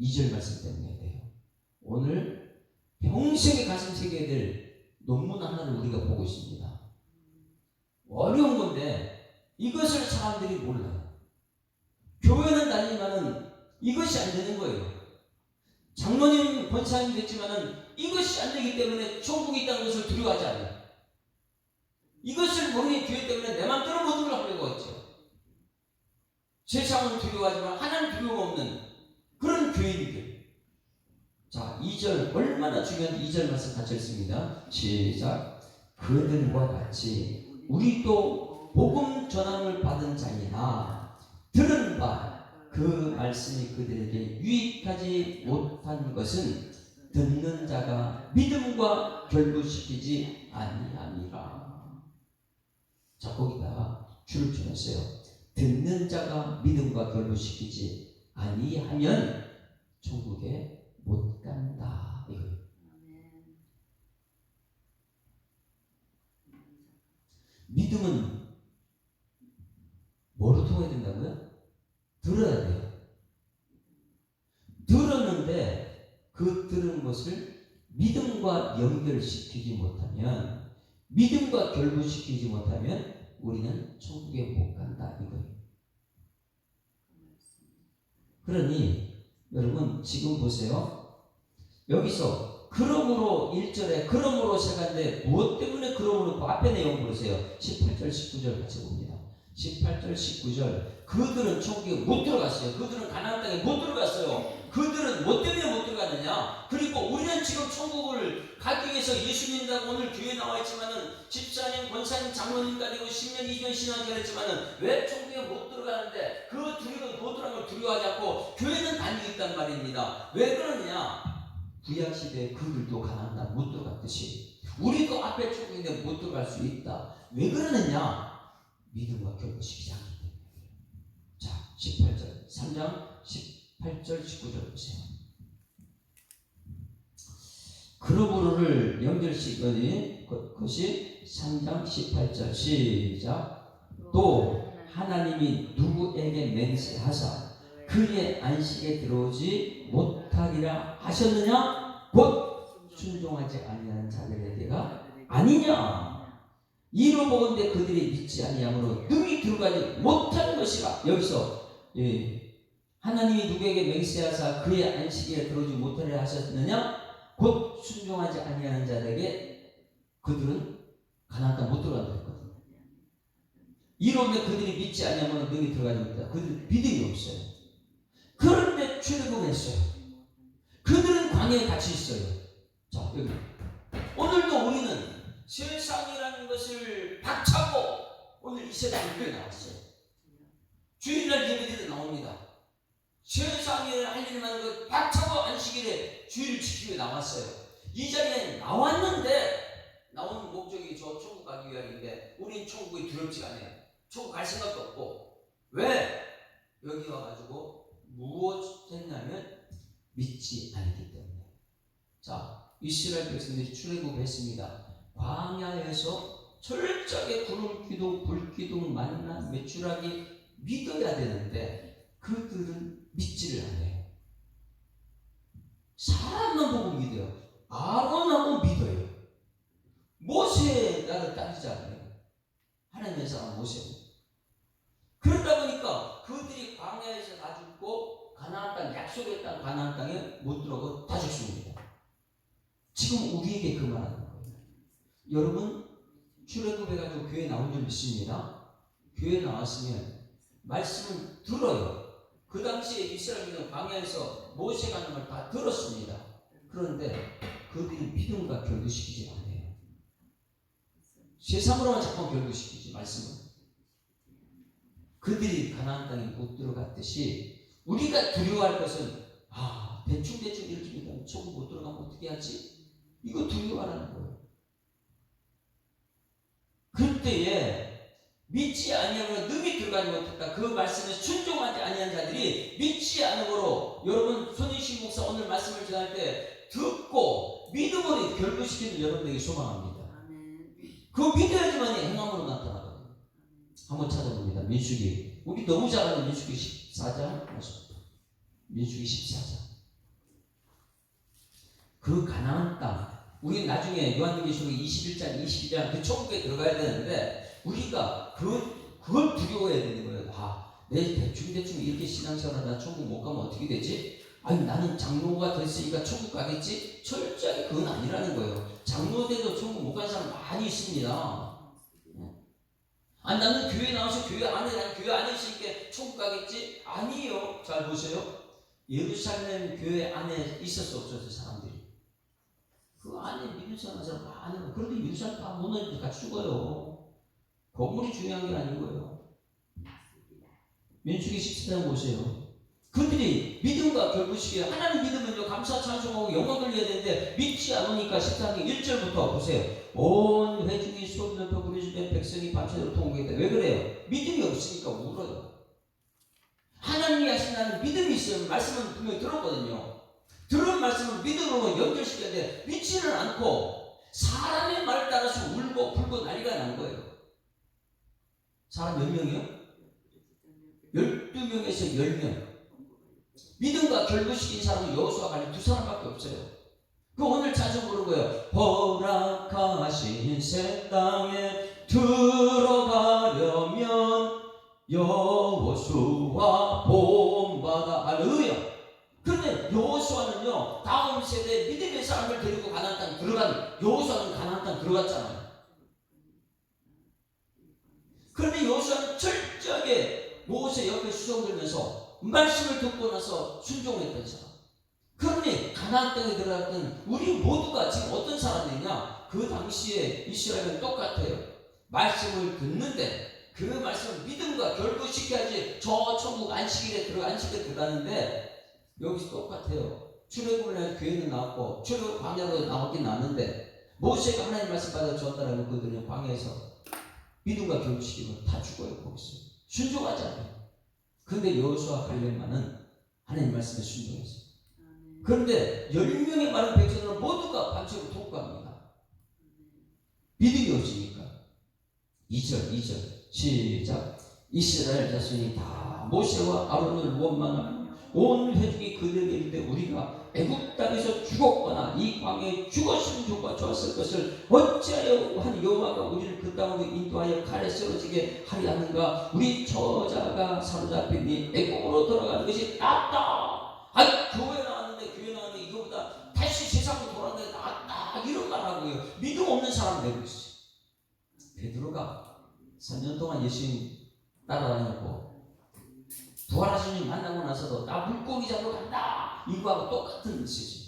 2절 말씀 때문에 돼요. 오늘 평생에 가슴 새겨야 될 논문 하나를 우리가 보고 있습니다. 어려운 건데 이것을 사람들이 몰라요. 교회는 다니지만은 이것이 안 되는 거예요. 장로님, 권사님 됐지만은 이것이 안 되기 때문에 천국이 있다는 것을 두려워하지 않아요. 이것을 모르는 교회 때문에 내 맘대로 모든 걸 하려고 했죠. 세상은 두려워하지만 하나님 두려움 없는 그런 교인들. 자, 2절 얼마나 중요한 2절 말씀 같이 읽습니다. 시작. 그들과 같이 우리도 복음 전함을 받은 자이나 들은 바 그 말씀이 그들에게 유익하지 못한 것은 듣는 자가 믿음과 결부시키지 아니함이라. 자, 거기다가 줄을 쳐놨어요. 듣는 자가 믿음과 결부시키지 아니하면 천국에 못 간다. 이거예요. 믿음은 뭐로 통해야 된다고요? 들어야 돼요. 들었는데 그 들은 것을 믿음과 연결시키지 못하면, 믿음과 결부시키지 못하면 우리는 천국에 못 간다 이거예요. 그러니 여러분 지금 보세요. 여기서 그러므로 1절에 그러므로 세간데 무엇 때문에 그러므로 그 앞에 내용 보세요. 18절 19절 같이 봅니다. 18절 19절 그들은 천국에 못 들어갔어요. 그들은 가나안 땅에 못 들어갔어요. 그들은 뭐 때문에 못 들어갔느냐? 그리고 우리는 지금 천국을 가기 위해서 예수 믿는다고 오늘 교회에 나와 있지만은 집사님, 권사님, 장로님까 되고 10년, 20년 신앙생활 했지만은 왜 천국에 못 들어가는데 그 두려워, 못 들어간 걸 두려워하지 않고 교회는 다니고 있단 말입니다. 왜 그러느냐? 구약시대에 그들도 가나안 땅 못 들어갔듯이 우리도 앞에 천국인데 못 들어갈 수 있다. 왜 그러느냐? 믿음과 결부시키지 않기 때문에. 자, 18절 3장 18절 19절 보세요. 그러므로를 연결시키니 그것이 3장 18절 시작. 또 하나님이 누구에게 맹세하사 그의 안식에 들어오지 못하리라 하셨느냐? 곧 순종하지 아니하는 자들에게가 아니냐? 이로 보건대 그들이 믿지 아니함으로 능히 들어가지 못하는 것이라. 여기서 하나님이 누구에게 맹세하사 그의 안식에 들어오지 못하리라 하셨느냐? 곧 순종하지 아니하는 자들에게 그들은 가나안 땅 못 들어간다 했거든요. 이로 보건대 그들이 믿지 아니함으로 능히 들어가지 못한다. 그들은 믿음이 없어요. 그런데 출애굽했어요. 그들은 광야에 같이 있어요. 자, 여기 오늘도 우리는 세상이라는 것을 박차고 오늘 이 세상에 교회에 나왔어요. 주일날 예배드리러 나옵니다. 세상에 할 일만 하는 것 박차고 안식일에 주일을 지키고 나왔어요. 이 자리에 나왔는데 나오는 목적이 저 천국 가기 위함인데 우린 천국이 두렵지가 않아요. 천국 갈 생각도 없고. 왜? 여기 와가지고 무엇 했냐면 믿지 않기 때문에. 자, 이스라엘 백성들이 출애굽했습니다. 광야에서 철저하게 구름 기둥, 불 기둥, 만나, 메추라기 믿어야 되는데 그들은 믿지를 않아요. 사람만 보고 믿어요. 아론하고 믿어요. 모세 나를 따르지 않아요. 하나님의 사람 모세. 그러다 보니까 그들이 광야에서 다 죽고 가나안 땅, 약속의 땅 가나안 땅에 못 들어가고 다 죽습니다. 지금 우리에게 그 말하는 거예요. 여러분 출애굽해가지고 교회 나온 줄 믿습니다. 교회 나왔으면 말씀을 들어요. 그 당시에 이스라엘은 광야에서 모세가 하는 걸 다 들었습니다. 그런데 그들이 믿음과 결부시키지 않아요. 세상으로만 자꾸 결부시키지 말씀을. 그들이 가나안 땅에 못 들어갔듯이 우리가 두려워할 것은 대충 이렇게 믿으면 천국 못 들어가면 어떻게 하지? 이거 두려워하라는 거예요. 그때에 믿지 아니하므로 능히 들어가지 못했다. 그 말씀에 순종하지 아니한 자들이 믿지 않으므로, 여러분 손희신 목사 오늘 말씀을 전할 때 듣고 믿음으로 결부시키는 여러분에게 소망합니다. 그 믿어야지만 행함으로 나타나거든요. 한번 찾아봅니다. 민수기, 우리 너무 잘 아는 민수기 14장 민수기 14장. 그 가나안 땅, 우리 나중에 요한계시록 21장 22장 그 천국에 들어가야 되는데 우리가 그걸 두려워해야 되는 거예요. 내 대충 이렇게 신앙생활하다 천국 못 가면 어떻게 되지? 아니 나는 장로가 됐으니까 천국 가겠지? 철저하게 그건 아니라는 거예요. 장로 돼도 천국 못 간 사람 많이 있습니다. 아, 나는 교회 나와서 교회 안에, 난 교회 안에 있으니까 천국 가겠지? 아니에요. 잘 보세요. 예루살렘 교회 안에 있었어, 없었어, 사람들이? 그 안에 믿는 사람 많아요. 그런데 예루살렘 다 무너지면 같이 죽어요. 건물이 중요한 게 아니고요. 민수기 14장 보세요. 그들이 믿음과 결부시키에 하나님 믿으면요 감사 찬송하고 영광 돌려야 되는데 믿지 않으니까 14장 1절부터 보세요. 온 회중이 소리 높여 부르짖으며 백성이 밤새도록 통곡했다. 왜 그래요? 믿음이 없으니까 울어요. 하나님이 하신다는 믿음이 있으면 말씀은 분명히 들었거든요. 들은 말씀을 믿음으로 연결시켜야 돼. 믿지는 않고 사람의 말을 따라서 울고 불고 난리가 난 거예요. 사람 몇 명이요? 12명에서 10명. 믿음과 결부시킨 사람은 여호수아 갈렙 두 사람밖에 없어요. 그 오늘 자주 부르는 거예요. 허락하신 새 땅에 들어가려면 여호수아 본받아. 할렐루야. 그런데 여호수아는요 다음 세대 믿음의 사람을 데리고 가나안 땅 들어간, 여호수아는 가나안 땅 들어갔잖아요. 그런데 여호수아는 철저하게 모세 옆에 수종들면서 말씀을 듣고 나서 순종했던 사람. 그러니 가나안 땅에 들어갔던 우리 모두가 지금 어떤 사람이냐? 그 당시에 이스라엘은 똑같아요. 말씀을 듣는데 그 말씀을 믿음과 결부시켜야지 저 천국 안식일에 들어가는데 여기서 똑같아요. 출애굽을 교회는 나왔고 출애굽 광야로 나오긴 나왔는데 모세가 하나님 말씀 받아 전달하면 그들은 광야에서 믿음과 결부시키면 다 죽어요. 거기서 순종하지 않아요. 그런데 여호수아 갈렙만은 하나님 말씀에 순종했어요. 그런데 10명의 많은 백성들은 모두가 밤새고 통과합니다. 믿음이 없으니까. 2절 시작. 이스라엘 자손이 다 모세와 아론을 원망하며 온 회중이 그들에게 이르되 우리가 애굽 땅에서 죽었거나 이 광야에 죽었으면 좋았을 것을 어찌하여 한 여호와가 우리를 그 땅으로 인도하여 칼에 쓰러지게 하려 하는가? 우리 저자가 사로잡힌 이 애굽으로 돌아가는 것이 낫다. 아니 교회 나왔는데 이거보다 다시 세상으로 돌아가는 게 낫다 이런 말 하고요. 믿음 없는 사람 되고 있어요. 베드로가 3년 동안 예수님 따라다녔고 부활하신 분 만나고 나서도 나 물고기 잡으러 간다 이거하고 똑같은 메시지.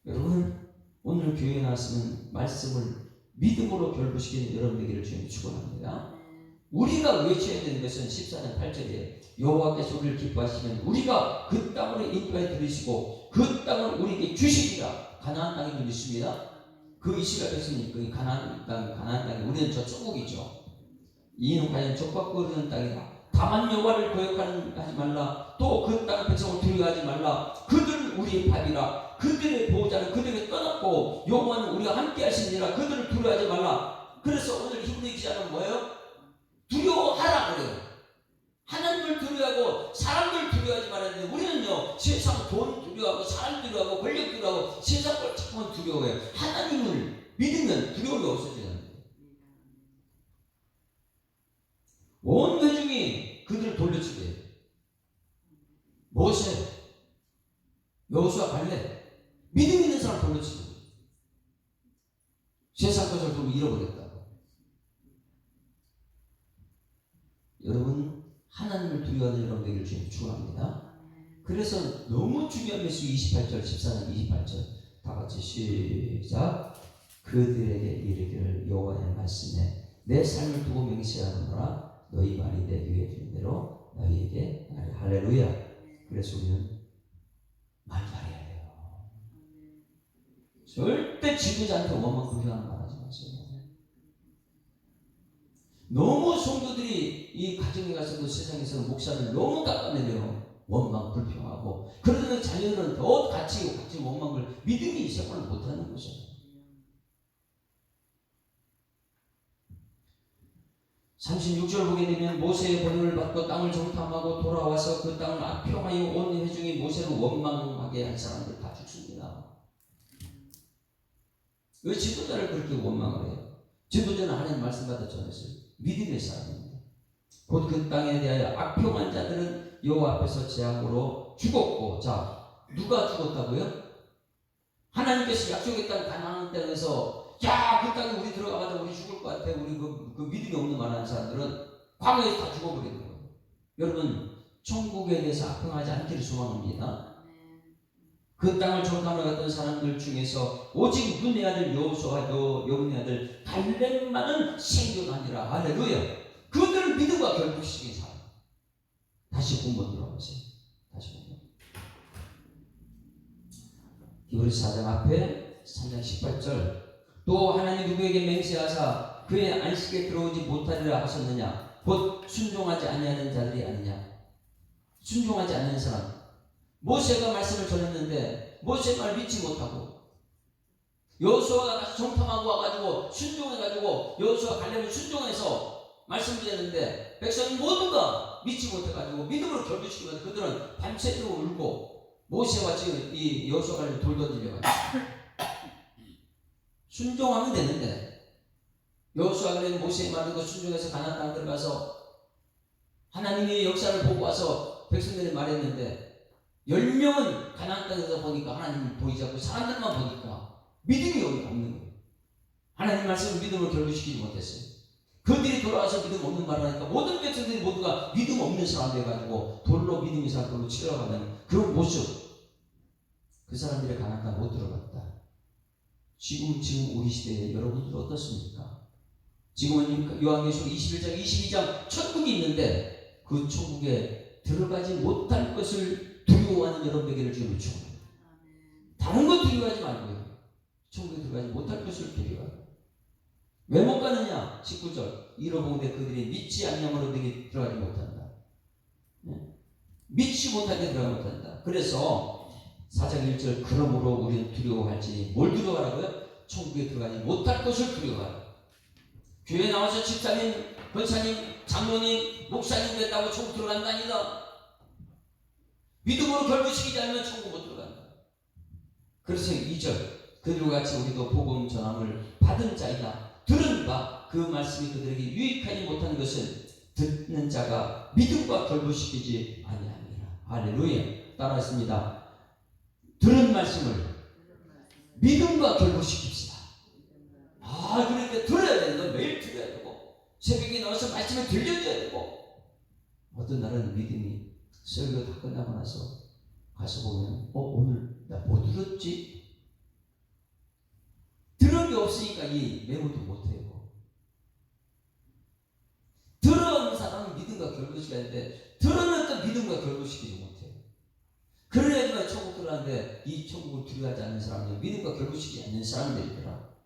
여러분 오늘 교회에 나왔으면 말씀을 믿음으로 결부시키는 여러분 되기를 주님 축원합니다. 우리가 외쳐야 되는 것은 14장 8절이에요. 여호와께서 우리를 기뻐하시면 우리가 그 땅으로 인도하여 들이시고 그 땅을 우리에게 주시리라. 가나안 땅임을 믿습니다. 그 이스라엘 백성이 그 가나안 땅이 우리는 저천국이죠. 이는 과연 족박 거르는 땅이다. 다만 여호와를 거역하지 말라. 또 그 땅 백성을 두려워하지 말라. 그들은 우리의 밥이라. 그들의 보호자는 그들에게 떠났고 여호와는 우리가 함께 하시니라. 그들을 두려워하지 말라. 그래서 오늘 히브리 기자는 뭐예요? 두려워하라 그래요. 하나님을 두려워하고 사람들 두려워하지 말아야 되는데 우리는요 세상 돈 두려워하고 사람 두려워하고 권력 두려워하고 세상 걸 자꾸만 두려워해요. 하나님을 믿으면 두려움이 없어져요. 온 회중이 그들을 돌려치게 해요. 모세, 여호수아 갈렙 믿음 있는 사람 돌려치게 해요. 세상 것을 좀 잃어버렸다고. 여러분 하나님을 두려워하는 여러분 되기를 주님 축원합니다. 그래서 너무 중요한 메시지 28절 14장 28절 다 같이 시작. 그들에게 이르기를 여호와의 말씀에 내 삶을 두고 맹세하노라. 너희 말이 내 귀에 들린 대로 너희에게 말해. 할렐루야. 그래서 우리는 말 잘해야 돼요. 절대 지도자한테 원망 불평하는 말 하지 마세요. 너무 성도들이 이 가정에 가서도 세상에서는 목사를 너무 깎아내려 원망 불평하고 그러더니 자녀들은 더 같이 원망을 믿음이 생활을 못하는 거죠. 36절 보게 되면 모세의 번호를 받고 땅을 정탐하고 돌아와서 그 땅을 악평하여 온 회중이 모세를 원망하게 한 사람들 다 죽습니다. 왜 지도자를 그렇게 원망을 해요? 지도자는 하나님 말씀 받아 전했어요. 믿음의 사람입니다. 곧 그 땅에 대하여 악평한 자들은 여호와 앞에서 재앙으로 죽었고, 자 누가 죽었다고요? 하나님께서 약속했던 가나안 땅에서 야, 그 땅에 우리 들어가봐도 우리 죽을 것 같아. 우리 그 믿음이 없는 말하는 사람들은 광야에서 다 죽어버리는 거예요. 여러분, 천국에 대해서 악평하지 않기를 소망합니다. 그 땅을 정탐하러 갔던 사람들 중에서 오직 눈의 아들 여호수아와 여분의 아들 갈렙만은 생존하니라. 할렐루야. 그들은 믿음과 결국식이 살아. 다시 본문 들어보세요. 다시 본문. 히브리서 4장 앞에 3장 18절. 또 하나님 누구에게 맹세하사 그의 안식에 들어오지 못하리라 하셨느냐. 곧 순종하지 아니하는 자들이 아니냐. 순종하지 않는 사람. 모세가 말씀을 전했는데 모세 말 믿지 못하고 여호수아가 가서 정탐하고 와가지고 순종해가지고 여호수아 갈렙은 순종해서 말씀을 전했는데 백성 모두가 믿지 못해가지고 믿음으로 결부시키면서 그들은 밤새도록 울고 모세와 지금 이 여호수아 갈렙을 돌 던지려가지고 순종하면 되는데 여호수아 갈렙은 모세의 말을 듣고 순종해서 가나안 땅 들어가서 하나님의 역사를 보고 와서 백성들이 말했는데 10명은 가나안 땅에서 보니까 하나님이 보이지 않고 사람들만 보니까 믿음이 없는 거예요. 하나님 말씀을 믿음으로 결부시키지 못했어요. 그들이 돌아와서 믿음 없는 말을 하니까 모든 백성들이 모두가 믿음 없는 사람 돼가지고 돌로 믿음의 사람들로 치러가는 그런 모습. 그 사람들이 가나안 땅 못 들어갔다. 지금 우리 시대에 여러분들 어떻습니까? 지금은 요한계시록 21장 22장 천국이 있는데 그 천국에 들어가지 못할 것을 두려워하는 여러분에게를 지금 요청합니다. 다른 것 두려워하지 말고요. 천국에 들어가지 못할 것을 두려워하고. 왜 못 가느냐? 19절. 이러보되 그들이 믿지 않냐므로 너희 들어가지 못한다. 믿지 못하게 들어가지 못한다. 그래서 4장 1절 그러므로 우리는 두려워할지니 뭘 두려워하라고요? 천국에 들어가지 못할 것을 두려워하라. 교회에 나와서 집사님, 권사님, 장로님, 목사님 됐다고 천국 들어가는 거 아니다. 믿음으로 결부시키지 않으면 천국 못 들어간다. 그래서 2절 그들과 같이 우리도 복음 전함을 받은 자이다. 들은 바 그 말씀이 그들에게 유익하지 못하는 것은 듣는 자가 믿음과 결부시키지 아니하니라. 할렐루야. 따라했습니다. 들은 말씀을 믿음과 결부시킵시다. 그러니까 들어야 되는 건 매일 들어야 되고 새벽에 나와서 말씀을 들려줘야 되고 어떤 날은 믿음이 설교 다 끝나고 나서 가서 보면 오늘 나 뭐 들었지? 들은 게 없으니까 이 메모도 못해요. 들은 사람은 믿음과 결부시켜야 되는데 들은 또 믿음과 결부시키지 못해요. 그래야지만 천국 들어가는데 이 천국을 두려워하지 않는 사람들, 믿음과 결부시키지 않는 사람들이더라.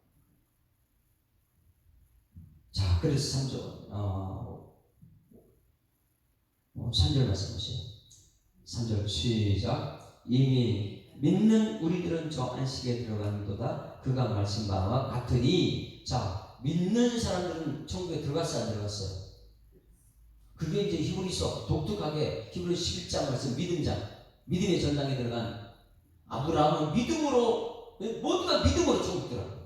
자, 그래서 3절 말씀 보세요. 3절 시작. 이미 믿는 우리들은 저 안식에 들어가는도다. 그가 말씀 바와 같으니. 자, 믿는 사람들은 천국에 들어갔어요, 안 들어갔어요? 그게 이제 히브리서 독특하게 히브리서 11장 말씀 믿음장, 믿음의 전당에 들어간 아브라함은 믿음으로, 모두가 믿음으로 천국 들어가요.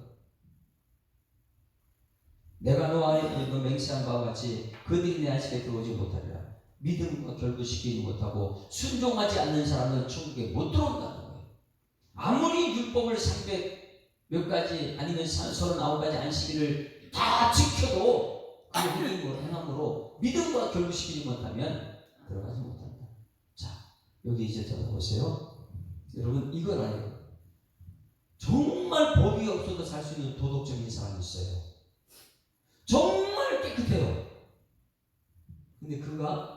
내가 너와 맹세한 바와 같이 그들이 내 안식에 들어오지 못하리라. 믿음과 결부시키지 못하고 순종하지 않는 사람은 천국에 못 들어온다는 거예요. 아무리 율법을 300 몇 가지 아니면 39가지 안식일을 다 지켜도 그 행함으로 믿음과 결부시키지 못하면 들어가지 못한다. 자, 여기 이제 들어보세요. 여러분 이걸 알아요. 정말 법이 없어도 살 수 있는 도덕적인 사람이 있어요. 정말 깨끗해요. 근데 그가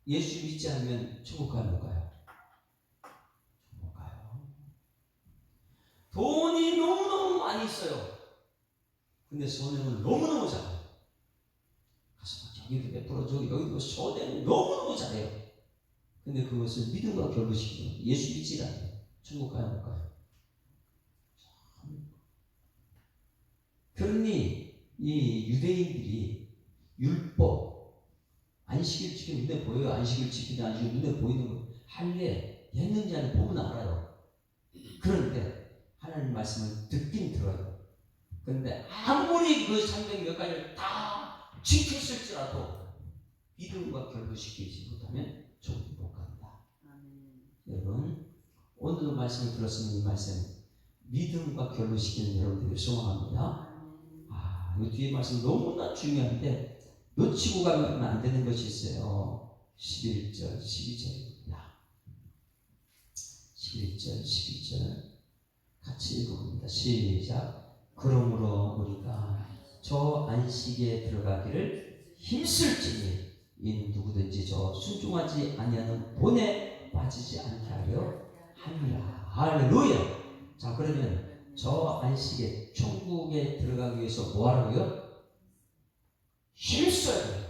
예수 믿지 않으면 천국 가요, 못 가요? 못 가요. 돈이 너무너무 많이 있어요. 근데 선행을 너무너무 잘해요. 가서 여기도 베풀어주고 여기도 소대는 너무너무 잘해요. 근데 그것을 믿음과 결부시키면 예수 믿지 않아요. 천국 가요, 못 가요? 그러니 이 유대인들이 율법, 안식일 지키는 눈에 보여요. 안식일 지키는 안식일 눈에 보이는 거 할래 했는지 안 보면 알아요. 그런데 하나님 말씀을 듣긴 들어요. 그런데 아무리 그 300 몇 가지를 다 지켰을지라도 믿음과 결부시키지 못하면 천국 못 간다. 여러분 오늘도 말씀을 들었으면 이 말씀 믿음과 결부시키는 여러분들이 소망합니다. 이 뒤에 말씀 너무나 중요한데 놓치고 가면 안 되는 것이 있어요. 11절, 12절입니다. 11절, 12절 같이 읽어봅니다. 시작. 그러므로 우리가 저 안식에 들어가기를 힘쓸지니 이는 누구든지 저 순종하지 아니하는 본에 빠지지 않게 하려 함이라. 할렐루야. 자, 그러면 저 안식에 천국에 들어가기 위해서 뭐 하라고요? 힘써야 돼요.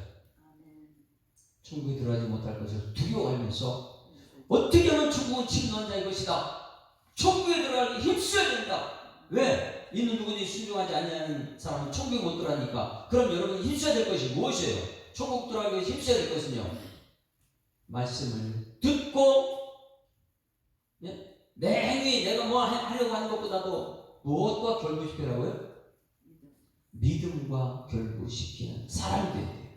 천국에 들어가지 못할 것을 두려워하면서 어떻게 하면 천국은 침노한 자의 것이다. 천국에 들어가기 힘써야 된다. 왜? 있는 누구든지 순종하지 아니하는 사람은 천국에 못 들어가니까. 그럼 여러분이 힘써야 될 것이 무엇이에요? 천국 들어가기 위해 힘써야 될 것은요, 말씀을 듣고, 내 행위, 내가 뭐 하려고 하는 것보다도 무엇과 결부시키라고요? 믿음과 결부시키는 사람이 돼야 돼요.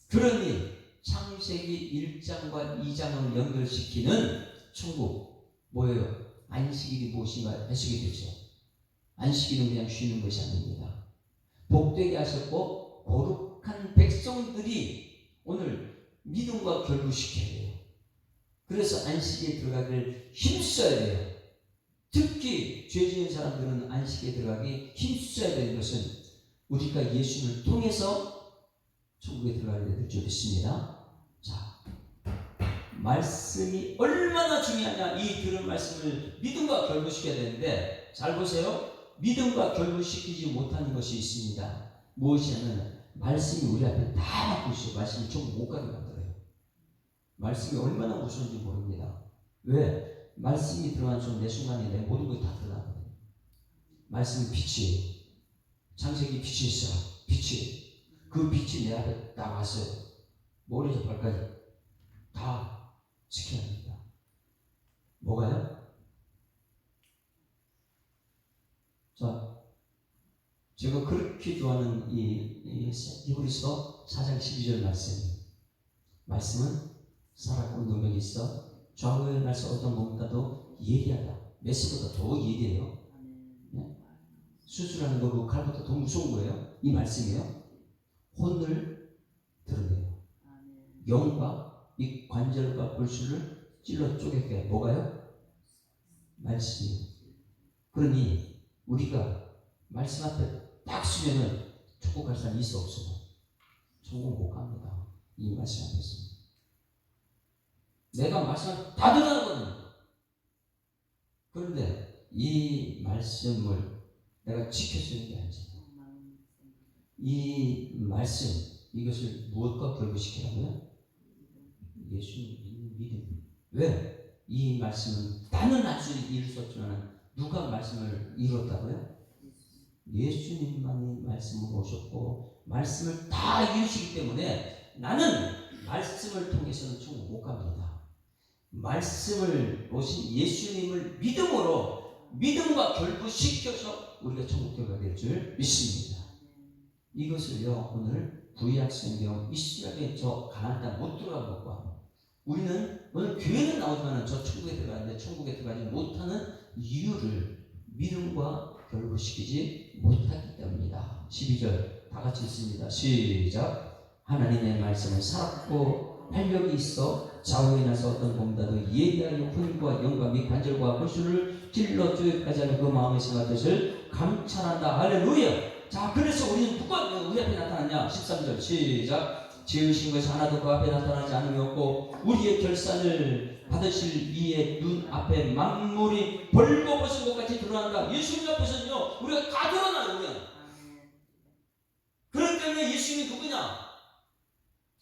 그러니 창세기 1장과 2장을 연결시키는 천국 뭐예요? 안식일이 무엇인가 해석이 되죠. 안식일은 그냥 쉬는 것이 아닙니다. 복되게 하셨고 거룩한 백성들이 오늘 믿음과 결부시켜야 돼요. 그래서 안식에 들어가기를 힘써야 돼요. 특히 죄 지은 사람들은 안식에 들어가기 힘써야 되는 것은 우리가 예수를 통해서 천국에 들어가게 될 줄 믿습니다. 자, 말씀이 얼마나 중요하냐. 이 들은 말씀을 믿음과 결부시켜야 되는데, 잘 보세요. 믿음과 결부시키지 못하는 것이 있습니다. 무엇이냐면 말씀이 우리 앞에 다 막고 있어요. 말씀이 천국 못 가게 만들어요. 말씀이 얼마나 무서운지 모릅니다. 왜? 말씀이 들어간 순간 내 순간에 내 모든 것이 다 드러나거든요. 말씀은 빛이에요. 창세기 빛이 있어. 빛이. 그 빛이 내 앞에 딱 왔어요. 머리에서 발까지 다 지켜야 합니다. 뭐가요? 자, 제가 그렇게 좋아하는 이 히브리서 4장 12절 말씀은 살았고 능력이 있어 좌우의 날서 어떤 것보다도 예리하다. 메시보다 더 예리해요. 네? 수술하는 거 그 칼보다 더 무서운 거예요. 이 말씀이에요. 혼을 드러내요. 영과 이 관절과 골수를 찔러 쪼개게 해요. 뭐가요? 말씀이에요. 그러니 우리가 말씀 앞에 딱 서면은 천국 갈 사람이 있어 없어? 천국 못 갑니다. 이 말씀 앞에서. 내가 말씀을 다 들어가거든요. 그런데 이 말씀을 내가 지켜주는 게 아니잖아요. 이 말씀, 이것을 무엇과 결부시키라고요? 예수님 믿는 믿음. 왜? 이 말씀은 나는 알 수 이룰 수 없지만 누가 말씀을 이뤘다고요? 예수님만이 말씀을 오셨고 말씀을 다 이루시기 때문에 나는 말씀을 통해서는 천국 못 갑니다. 말씀을 오신 예수님을 믿음과 결부시켜서 우리가 천국 들어가게 될 줄 믿습니다. 이것을요, 오늘 구약 성경 이스라엘의 저 가나안 땅 못 들어간 것과 우리는 오늘 교회는 나오지만 저 천국에 들어가는데 천국에 들어가지 못하는 이유를 믿음과 결부시키지 못하기 때문이다. 12절 다 같이 읽습니다. 시작. 하나님의 말씀은 살았고 활력이 있어 좌우에 나서 어떤 몸다도 예리하여 혼과 영과 및 관절과 골수를 찔러 쪼개까지 하는 그 마음의 생각 뜻을 감찰한다. 할렐루야. 자, 그래서 우리는 누가 우리 앞에 나타났냐? 13절 시작. 지으신 것이 하나도 그 앞에 나타나지 않으였고 우리의 결산을 받으실 이의 눈 앞에 만물이 벌거벗은 것 같이 드러난다. 예수님 앞에서는요, 우리가 다 드러나요. 우리는. 그렇기 때문에 예수님이 누구냐?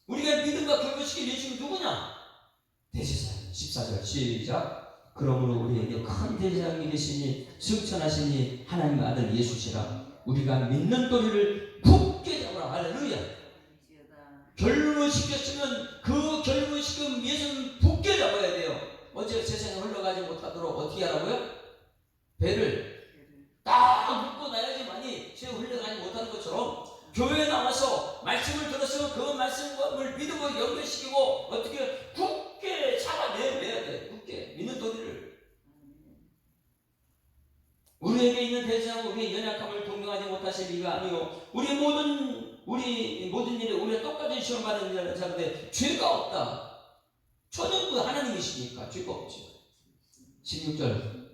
우리가 믿음과 결부시킨 예수님이 누구냐? 대제사장. 14절 시작. 그러므로 우리에게 큰 대제사장이 되시니 승천하시니 하나님의 아들 예수시라. 우리가 믿는 도리를 굳게 잡으라. 할렐루야. 결부시켰으면 그 결부시킨 예수는 굳게 잡아야 돼요. 어제 세상에 흘러가지 못하도록 어떻게 하라고요? 배를 딱 묶고 놔야지만이 새 흘러가지 못하는 것처럼 교회에 나와서 말씀을 들었으면 그 말씀을 믿음으로 연결시키고 어떻게 굳게 잡아내야 돼. 굳게 믿는 도리를. 우리에게 있는 대장, 우리의 연약함을 동정하지 못하실 이가 아니요 우리 모든 일에 우리가 똑같은 시험받는 자인데 죄가 없다. 전혀 그 하나님이시니까 죄가 없죠. 16절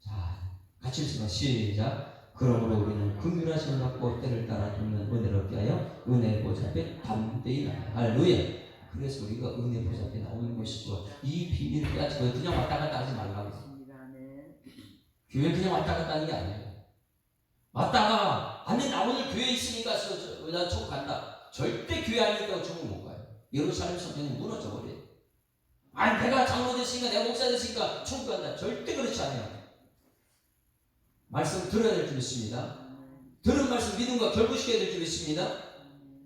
자 같이 읽습니다. 시작. 그러므로 우리는 긍휼하심을 받고 때를 따라 돕는 은혜를 얻게 하여 은혜 보좌 앞에 담대히 나아가라. 할렐루야. 그래서 우리가 은혜 보좌 앞에 나오는 것이죠. 이 비밀을 가지고 그냥 왔다 갔다 하지 말라고. 교회 그냥 왔다 갔다 하는 게 아니에요. 왔다가 아니 나 오늘 교회에 있으니까 나 천국 간다. 절대 교회 안 있다고 천국 못 가요. 예루살렘 성전이 무너져 버려요. 아니 내가 장로 됐으니까 내가 목사 됐으니까 천국 간다. 절대 그렇지 않아요. 말씀 들어야 될 줄 믿습니다. 들은 말씀 믿음과 결부시켜야 될 줄 믿습니다.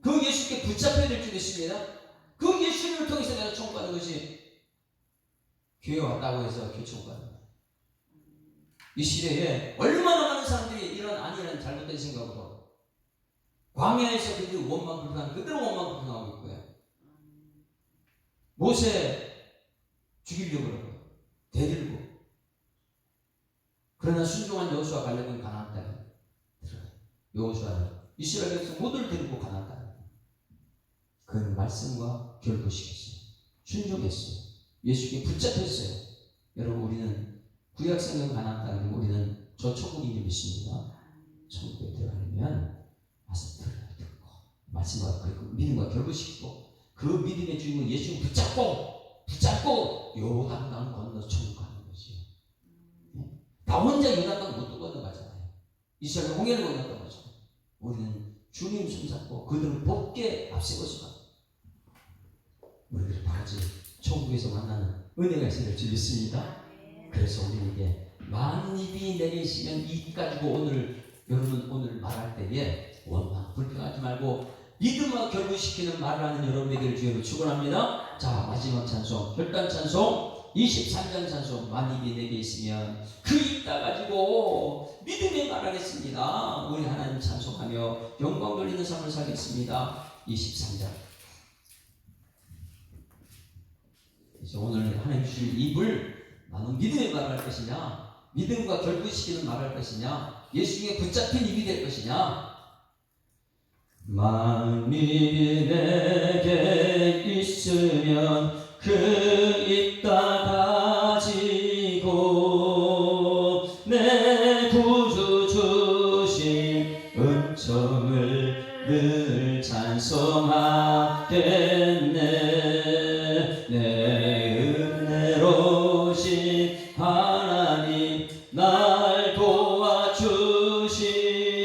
그 예수께 붙잡혀야 될 줄 믿습니다. 그 예수님을 통해서 내가 천국 가는 것이 교회 왔다고 해서 교회 천국 가는 거예요. 이 시대에 얼마나 많은 사람들이 이런 아니란 잘못된 생각으로 광야에서 그들이 원망불평하는 그대로 원망불평하고 있고요. 모세 죽이려고 그러고 대들고 그러나 순종한 여호수아 갈렙은 가나안 땅에 들어가요. 여호수아는 이스라엘 백성 모두를 데리고 가나안 땅에 그 말씀과 결부시켰어요. 순종했어요. 예수께 붙잡혔어요. 여러분 우리는 구약 성경 가나안 땅이고 우리는 저 천국인 줄 믿습니다. 천국에 들어가려면 와서 듣고 말씀과 믿음과 결부시키고 그 믿음의 주인공 예수를 붙잡고 요단강 건너 천국 가는 거지요. 나 혼자 요단강 못 건너가잖아요. 이스라엘 홍해를 건넜던 거죠. 우리는 주님 손잡고 그들을 복게 앞세워서 가. 우리들 다 같이 천국에서 만나는 은혜가 있어야 줄 믿습니다. 그래서 우리에게 만입이 내게 있으면 이 가지고 여러분 오늘 말할 때에 원망 불평하지 말고 믿음과 결부시키는 말을 하는 여러분에게 주님을 축원합니다. 자 마지막 찬송 결단 찬송 23장 찬송 만입이 내게 있으면 그 입다 가지고 믿음의 말하겠습니다. 우리 하나님 찬송하며 영광 돌리는 삶을 살겠습니다. 23장 이제 오늘 하나님 주신 입을 나는 믿음의 말을 할 것이냐 믿음과 결부시키는 말을 할 것이냐 예수님의 붙잡힌 입이 될 것이냐 만입이 내게 있으면 그 입 다 가지고 내 구주 주신 은총을 늘 찬송하겠네. 내 은혜로우신 하나님 날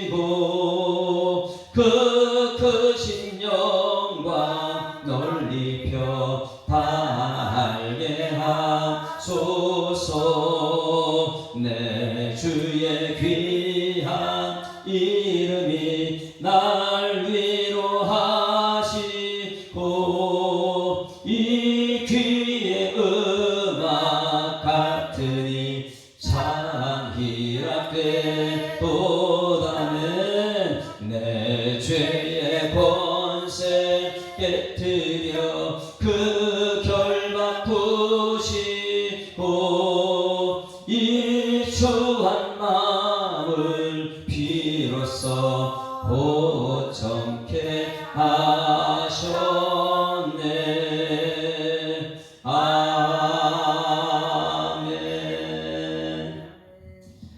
도와주시고 그 크신 영광 널리 펴발게 하소서. 내 주의 귀한 이름이 날 위로하시고 이 귀의 음악 같으니 창희랍게 돋아는 내 죄의 권세 깨뜨려 그 결박 부시고 이 추한 마음을 비로소 고청케 하셨네. 아멘.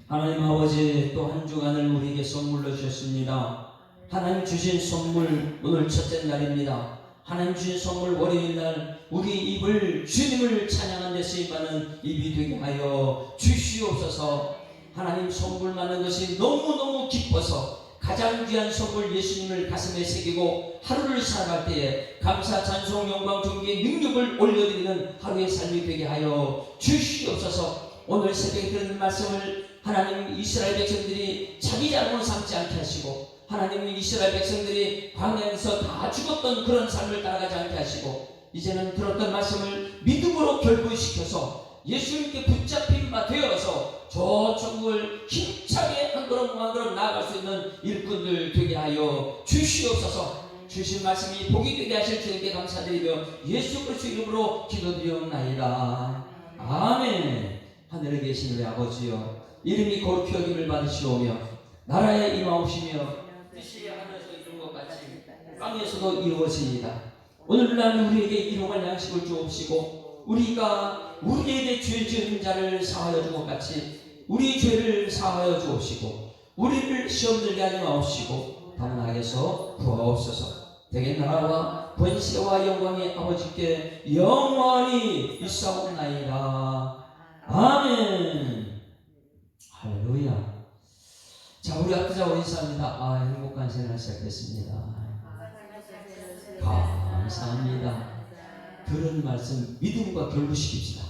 하나님 아버지 또 한 주간을 우리에게 선물로 주셨습니다. 하나님 주신 선물 오늘 첫째 날입니다. 하나님 주신 선물 월요일날 우리 입을 주님을 찬양한 데 쓰임받는 입이 되게 하여 주시옵소서. 하나님 선물 받는 것이 너무너무 기뻐서 가장 귀한 선물 예수님을 가슴에 새기고 하루를 살아갈 때에 감사 찬송 영광 존귀의 능력을 올려드리는 하루의 삶이 되게 하여 주시옵소서. 오늘 새벽에 들은 말씀을 하나님 이스라엘 백성들이 자기 자랑을 삼지 않게 하시고 하나님 이스라엘 백성들이 광야에서 다 죽었던 그런 삶을 따라가지 않게 하시고 이제는 들었던 말씀을 믿음으로 결부시켜서 예수님께 붙잡힌 바 되어서 저 천국을 힘차게 한 걸음 한 걸음 나아갈 수 있는 일꾼들 되게 하여 주시옵소서. 주신 말씀이 복이 되게 하실 주님께 감사드리며 예수 그리스도 이름으로 기도드리옵나이다. 아멘. 하늘에 계신 우리 아버지여 이름이 거룩히 여김을 받으시오며 나라에 임하옵시며 뜻이 하늘에서 이룬 것 같이 땅에서도 이루어지이다. 오늘날 우리에게 일용할 양식을 주옵시고 우리가 우리에게 죄 지은 자를 사하여 준 것 같이 우리 죄를 사하여 주옵시고 우리를 시험 들게 하지 마옵시고 다만 악에서 구하옵소서. 대개 나라와 권세와 영광의 아버지께 영원히 있사옵나이다. 아멘. 할렐루야. 자, 우리 앞에서 인사합니다. 행복한 생활 시작했습니다. 감사합니다. 들은 말씀 믿음과 결부시킵시다.